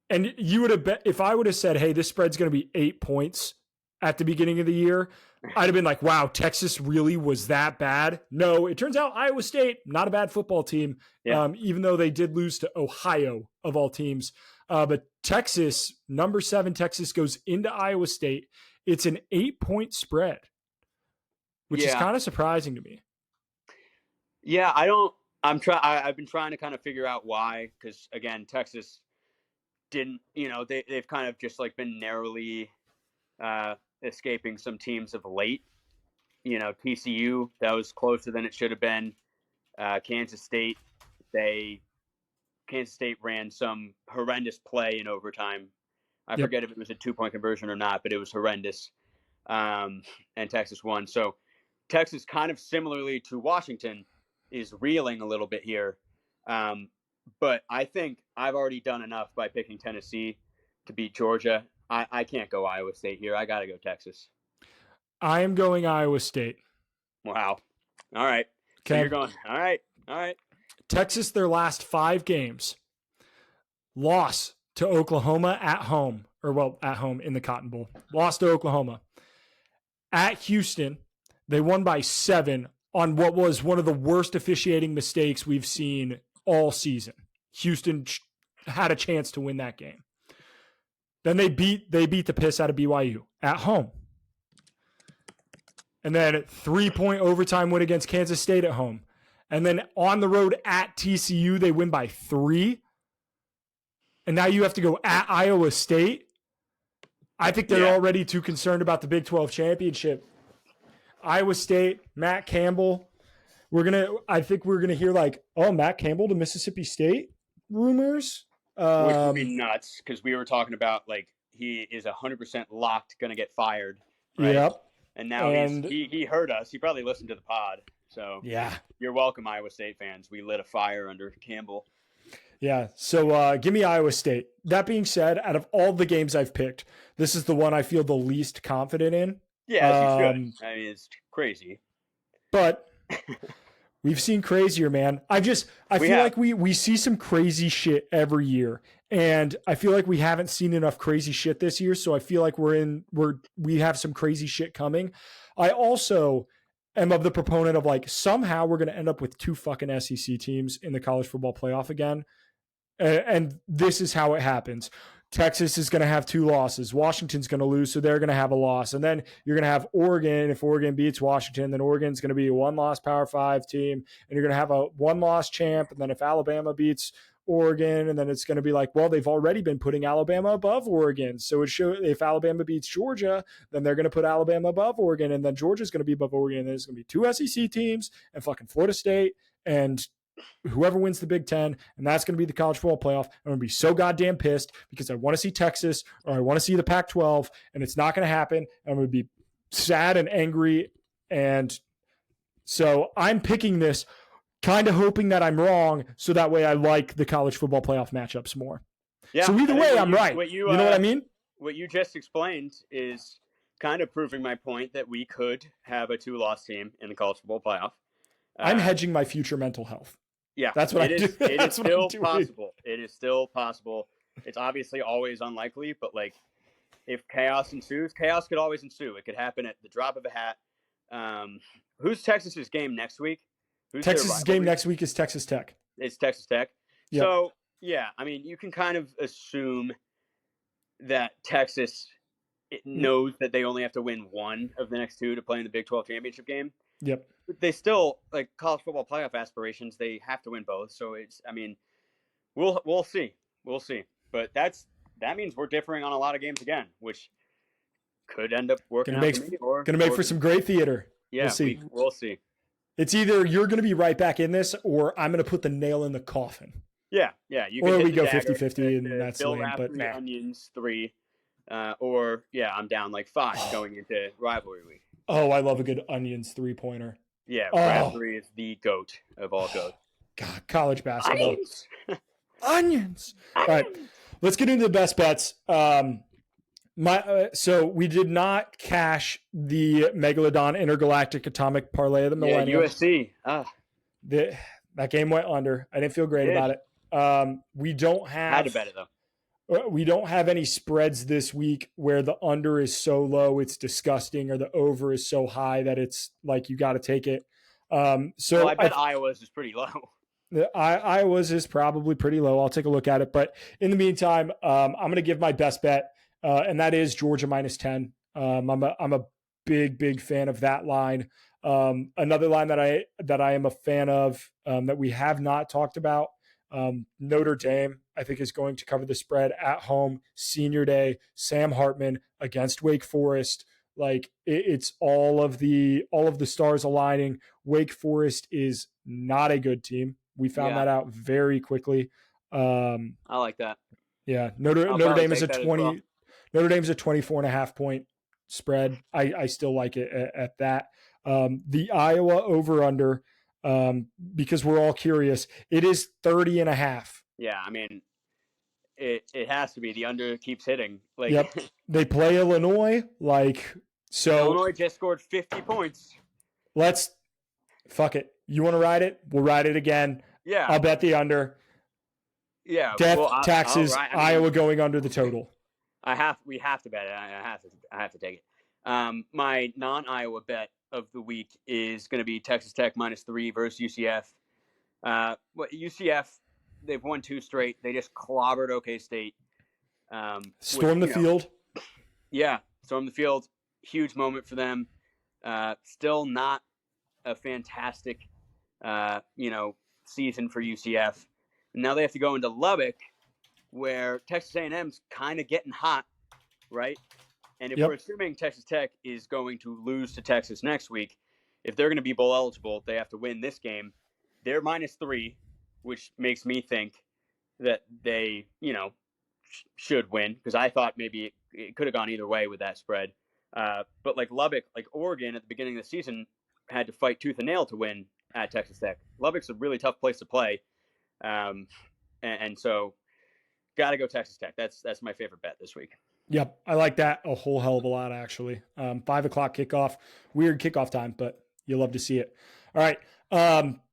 And you would have bet if I would have said, "Hey, this spread's going to be 8 points" at the beginning of the year, I'd have been like, "Wow, Texas really was that bad." No, it turns out Iowa State, not a bad football team, even though they did lose to Ohio of all teams. But Texas, number 7, Texas goes into Iowa State. It's an 8-point spread, which is kind of surprising to me. Yeah, I've been trying to kind of figure out why, because again, Texas didn't, they've kind of just like been narrowly escaping some teams of late. TCU, that was closer than it should have been. Kansas State ran some horrendous play in overtime. I forget if it was a 2-point conversion or not, but it was horrendous. And Texas won. So Texas, kind of similarly to Washington, is reeling a little bit here. But I think I've already done enough by picking Tennessee to beat Georgia. I can't go Iowa State here. I got to go Texas. I am going Iowa State. Wow. All right. Okay. So you're going. All right. Texas, their last 5 games. Loss to Oklahoma at home, at home in the Cotton Bowl. Lost to Oklahoma. At Houston, they won by 7 on what was one of the worst officiating mistakes we've seen all season. Houston had a chance to win that game. Then they beat the piss out of BYU at home. And then 3-point overtime win against Kansas State at home. And then on the road at TCU, they win by 3. And now you have to go at Iowa State. I think they're already too concerned about the Big 12 championship. Iowa State, Matt Campbell. I think we're gonna hear like, Matt Campbell to Mississippi State rumors. Which would be nuts because we were talking about like he is 100% locked going to get fired. Right? Yep. And now he heard us. He probably listened to the pod. So yeah, you're welcome, Iowa State fans. We lit a fire under Campbell. Yeah. So give me Iowa State. That being said, out of all the games I've picked, this is the one I feel the least confident in. Yeah, as you should. I mean, it's crazy. But we've seen crazier, man. I feel like we see some crazy shit every year. And I feel like we haven't seen enough crazy shit this year. So I feel like we have some crazy shit coming. I also am of the proponent of like somehow we're going to end up with 2 fucking SEC teams in the college football playoff again. And this is how it happens. Texas is going to have 2 losses. Washington's going to lose, so they're going to have a loss. And then you're going to have Oregon. If Oregon beats Washington, then Oregon's going to be a 1-loss Power 5 team. And you're going to have a 1-loss champ. And then if Alabama beats Oregon, and then it's going to be like, well, they've already been putting Alabama above Oregon. So it shows if Alabama beats Georgia, then they're going to put Alabama above Oregon. And then Georgia's going to be above Oregon. And there's going to be 2 SEC teams and fucking Florida State and whoever wins the Big Ten, and that's going to be the college football playoff. I'm going to be so goddamn pissed because I want to see Texas or I want to see the Pac-12, and it's not going to happen. I'm going to be sad and angry, and so I'm picking this, kind of hoping that I'm wrong, so that way I like the college football playoff matchups more. Yeah, so either way, I'm right. You know what I mean? What you just explained is kind of proving my point that we could have a 2-loss team in the college football playoff. I'm hedging my future mental health. Yeah, that's what I do. It is still possible. It is still possible. It's obviously always unlikely, but like if chaos ensues, chaos could always ensue. It could happen at the drop of a hat. Who's Texas's game next week? Texas's game next week is Texas Tech. It's Texas Tech. Yep. So, yeah, I mean, you can kind of assume that Texas knows that they only have to win 1 of the next 2 to play in the Big 12 championship game. Yep. But they still, like college football playoff aspirations, they have to win both. So it's, I mean, we'll see. We'll see. But that means we're differing on a lot of games again, which could end up working out for me. Going to make for some great theater. Yeah, we'll see. It's either you're going to be right back in this, or I'm going to put the nail in the coffin. Yeah. Or we go 50-50, and that's Bill lame. But nah. Onions 3, or I'm down like 5 going into rivalry week. Oh, I love a good onions 3-pointer. Yeah, Brad 3 is the GOAT of all GOATs. God, college basketball. Onions. All right, let's get into the best bets. So we did not cash the Megalodon Intergalactic Atomic Parlay of the Millennium. Yeah, USC. That game went under. I didn't feel great about it. We don't have. Had to bet it though. We don't have any spreads this week where the under is so low it's disgusting, or the over is so high that it's like you got to take it. So I bet Iowa's is pretty low. Iowa's is probably pretty low. I'll take a look at it. But in the meantime, I'm going to give my best bet, and that is Georgia -10. I'm a big fan of that line. Another line that I am a fan of that we have not talked about. Notre Dame, I think, is going to cover the spread at home. Senior day, Sam Hartman against Wake Forest. Like it's all of the stars aligning. Wake Forest is not a good team. We found that out very quickly. I like that. Yeah, Notre Dame is a 20. Well. Notre Dame's a 24.5 point spread. I still like it at that. The Iowa over under. Because we're all curious, it is 30.5. Yeah, I mean, it has to be. The under keeps hitting. Like, yep. They play Illinois. So Illinois just scored 50 points. Fuck it. You want to ride it? We'll ride it again. Yeah. I'll bet the under. Yeah. Death, taxes, Iowa going under the total. We have to bet it. I have to take it. My non-Iowa bet of the week is going to be Texas Tech -3 versus UCF. UCF, they've won 2 straight. They just clobbered OK State. Storm the field. Yeah, storm the field. Huge moment for them. Still not a fantastic, season for UCF. Now they have to go into Lubbock, where Texas A&M's kind of getting hot, right? And if we're assuming Texas Tech is going to lose to Texas next week, if they're going to be bowl eligible, they have to win this game. They're -3, which makes me think that they, should win, because I thought maybe it could have gone either way with that spread. But like Lubbock, like Oregon at the beginning of the season had to fight tooth and nail to win at Texas Tech. Lubbock's a really tough place to play. And so got to go Texas Tech. That's my favorite bet this week. Yep, I like that a whole hell of a lot, actually. 5 o'clock kickoff, weird kickoff time, but you'll love to see it. All right.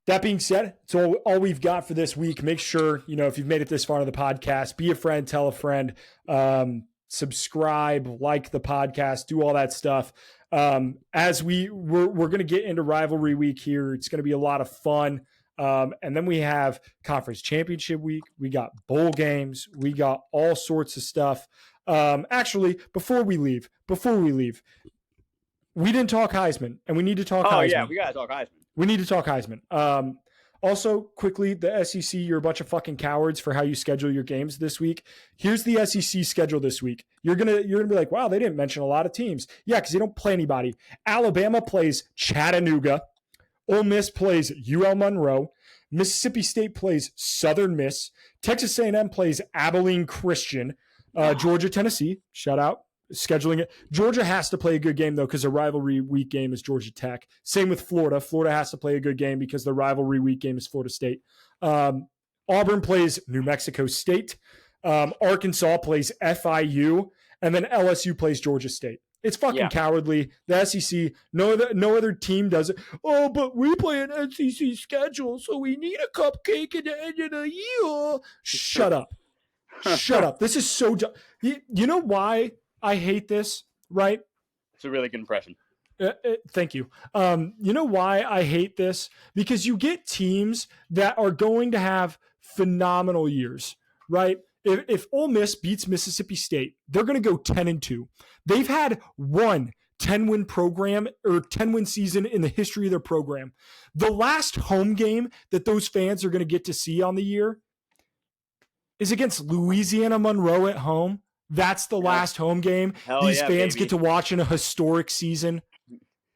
That being said, it's all we've got for this week. Make sure, if you've made it this far into the podcast, be a friend, tell a friend. subscribe, like the podcast, do all that stuff. As we're going to get into rivalry week here. It's going to be a lot of fun. And then we have conference championship week. We got bowl games. We got all sorts of stuff. Actually, before we leave, we didn't talk Heisman, and we need to talk Heisman. Oh, yeah, we got to talk Heisman. We need to talk Heisman. Also, quickly, the SEC, you're a bunch of fucking cowards for how you schedule your games this week. Here's the SEC schedule this week. You're gonna be like, wow, they didn't mention a lot of teams. Yeah, because they don't play anybody. Alabama plays Chattanooga. Ole Miss plays UL Monroe. Mississippi State plays Southern Miss. Texas A&M plays Abilene Christian. Georgia, Tennessee, shout out. Scheduling it. Georgia has to play a good game, though, because the rivalry week game is Georgia Tech. Same with Florida. Florida has to play a good game because the rivalry week game is Florida State. Auburn plays New Mexico State. Arkansas plays FIU. And then LSU plays Georgia State. It's fucking cowardly. The SEC, no other team does it. Oh, but we play an SEC schedule, so we need a cupcake at the end of the year. Shut up. Shut up. This is so dumb. You know why I hate this, right? It's a really good impression. Thank you. You know why I hate this? Because you get teams that are going to have phenomenal years, right? If Ole Miss beats Mississippi State, they're going to go 10-2. They've had one 10-win program or 10-win season in the history of their program. The last home game that those fans are going to get to see on the year is against Louisiana Monroe at home. That's the last home game these fans get to watch in a historic season.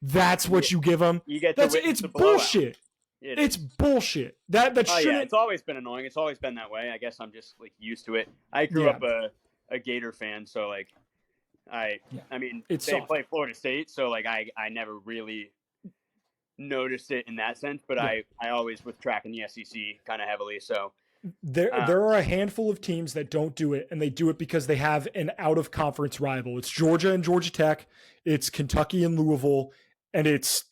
That's what you give them. You get it's bullshit. It's bullshit. That shouldn't. Yeah, it's always been annoying. It's always been that way. I guess I'm just like used to it. I grew up a Gator fan, so like I mean they play Florida State, so like I never really noticed it in that sense, but I always was tracking the SEC kind of heavily, so there are a handful of teams that don't do it, and they do it because they have an out-of-conference rival. It's Georgia and Georgia Tech. It's Kentucky and Louisville, and it's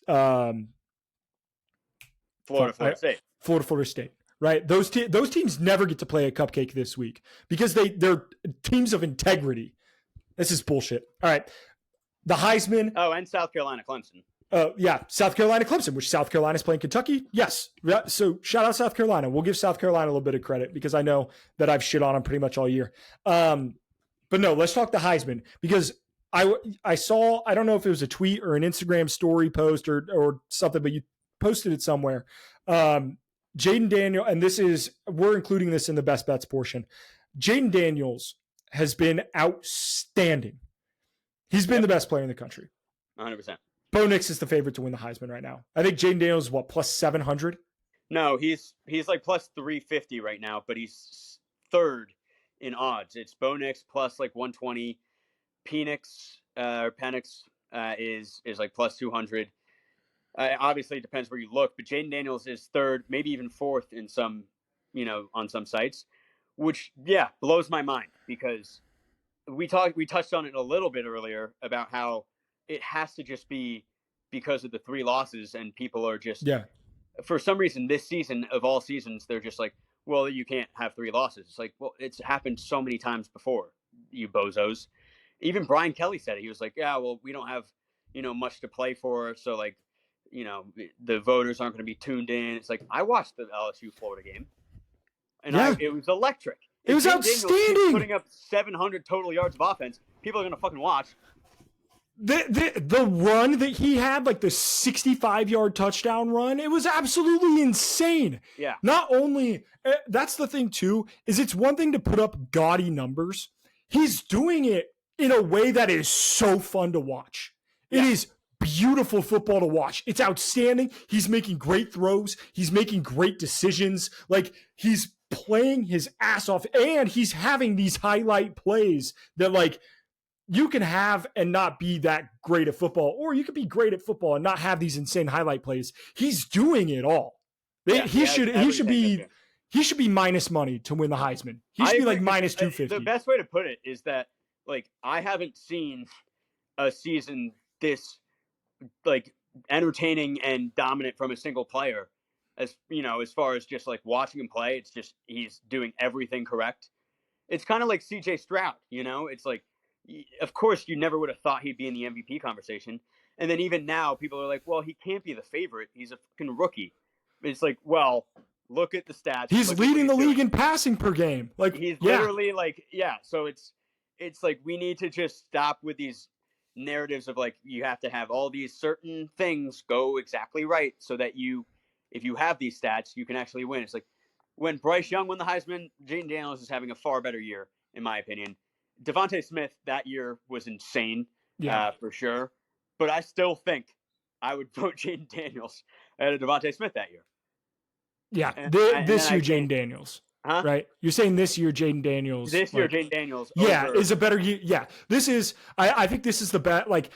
Florida State. Right? Those teams never get to play a cupcake this week because they're teams of integrity. This is bullshit. All right. The Heisman. Oh, and South Carolina Clemson. South Carolina Clemson, which South Carolina's playing Kentucky. Yes. So shout out South Carolina. We'll give South Carolina a little bit of credit because I know that I've shit on them pretty much all year. But no, let's talk the Heisman because I saw, I don't know if it was a tweet or an Instagram story post or something, but you posted it somewhere. Jaden Daniel, and we're including this in the best bets portion. Jaden Daniels has been outstanding. He's been the best player in the country. 100%. Bo Nix is the favorite to win the Heisman right now. I think Jaden Daniels is plus 700? No, he's like plus 350 right now, but he's third in odds. It's Bo Nix plus like 120. Penix is like plus 200. Obviously, it depends where you look, but Jaden Daniels is third, maybe even fourth in some, on some sites, which, blows my mind because we touched on it a little bit earlier about how it has to just be because of the 3 losses and people are just, for some reason, this season of all seasons, they're just like, well, you can't have 3 losses. It's like, well, it's happened so many times before, you bozos. Even Brian Kelly said it. He was like, yeah, well, we don't have, much to play for. So like, the voters aren't going to be tuned in. It's like, I watched the LSU Florida game and it was electric. It was outstanding. Putting up 700 total yards of offense. People are going to fucking watch. The run that he had, like the 65-yard touchdown run, it was absolutely insane. Yeah. Not only, that's the thing too, is it's one thing to put up gaudy numbers. He's doing it in a way that is so fun to watch. It is beautiful football to watch. It's outstanding. He's making great throws. He's making great decisions. Like, he's playing his ass off, and he's having these highlight plays that, like, you can have and not be that great at football, or you could be great at football and not have these insane highlight plays. He's doing it all. He should be minus money to win the Heisman. He should be like minus 250. The best way to put it is that, like, I haven't seen a season this, like, entertaining and dominant from a single player. As far as just like watching him play, it's just he's doing everything correct. It's kind of like CJ Stroud, it's like of course, you never would have thought he'd be in the MVP conversation. And then even now, people are like, well, he can't be the favorite. He's a fucking rookie. It's like, well, look at the stats. He's leading the league in passing per game. Like he's literally like, yeah. So it's like we need to just stop with these narratives of like you have to have all these certain things go exactly right so that if you have these stats, you can actually win. It's like when Bryce Young won the Heisman, Jaden Daniels is having a far better year, in my opinion. Devontae Smith that year was insane, for sure. But I still think I would vote Jaden Daniels ahead of Devontae Smith that year. Yeah, this year, Jaden Daniels. Huh? Right? You're saying this year, Jaden Daniels. This year, Jaden Daniels. Is a better year. Yeah, this is. I think this is the best. Like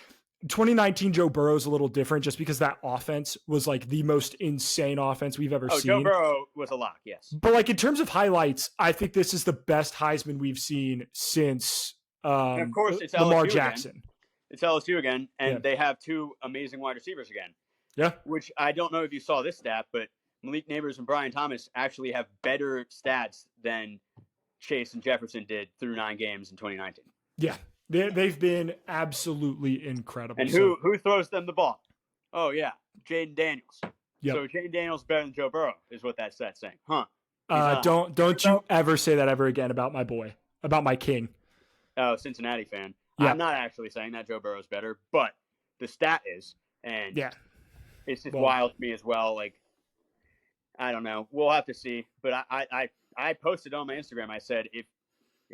2019, Joe Burrow is a little different, just because that offense was like the most insane offense we've ever seen. Joe Burrow was a lock, yes. But like in terms of highlights, I think this is the best Heisman we've seen since. And of course, it's Lamar Jackson. Again. It's LSU again, and they have two amazing wide receivers again. Yeah. Which I don't know if you saw this stat, but Malik Neighbors and Brian Thomas actually have better stats than Chase and Jefferson did through 9 games in 2019. Yeah. They've been absolutely incredible. And who throws them the ball? Oh, yeah, Jaden Daniels. Yep. So Jaden Daniels better than Joe Burrow is what that stat's saying. Huh. Don't you ever say that ever again about my boy, about my king. Oh, Cincinnati fan. Yeah. I'm not actually saying that Joe Burrow's better, but the stat is. And it's just wild to me as well. Like, I don't know. We'll have to see. But I posted on my Instagram. I said, if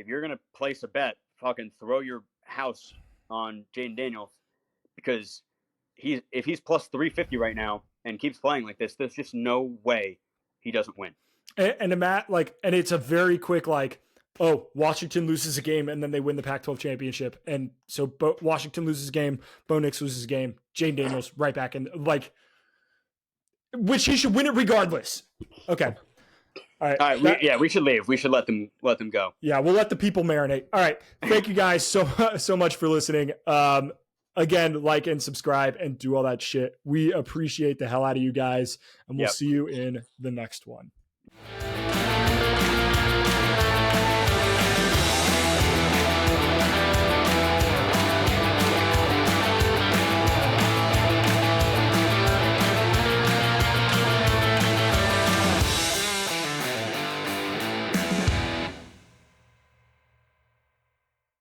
you're going to place a bet, fucking throw your house on Jaden Daniels, because if he's plus 350 right now and keeps playing like this, there's just no way he doesn't win. And it's a very quick, like, oh, Washington loses a game and then they win the Pac-12 championship. And so Washington loses a game, Bo Nix loses a game, Jaden Daniels right back in, like, which he should win it regardless. Okay. All right. We should leave. We should let them go. Yeah, we'll let the people marinate. All right. Thank you guys so much for listening. Again, like and subscribe and do all that shit. We appreciate the hell out of you guys, and we'll see you in the next one.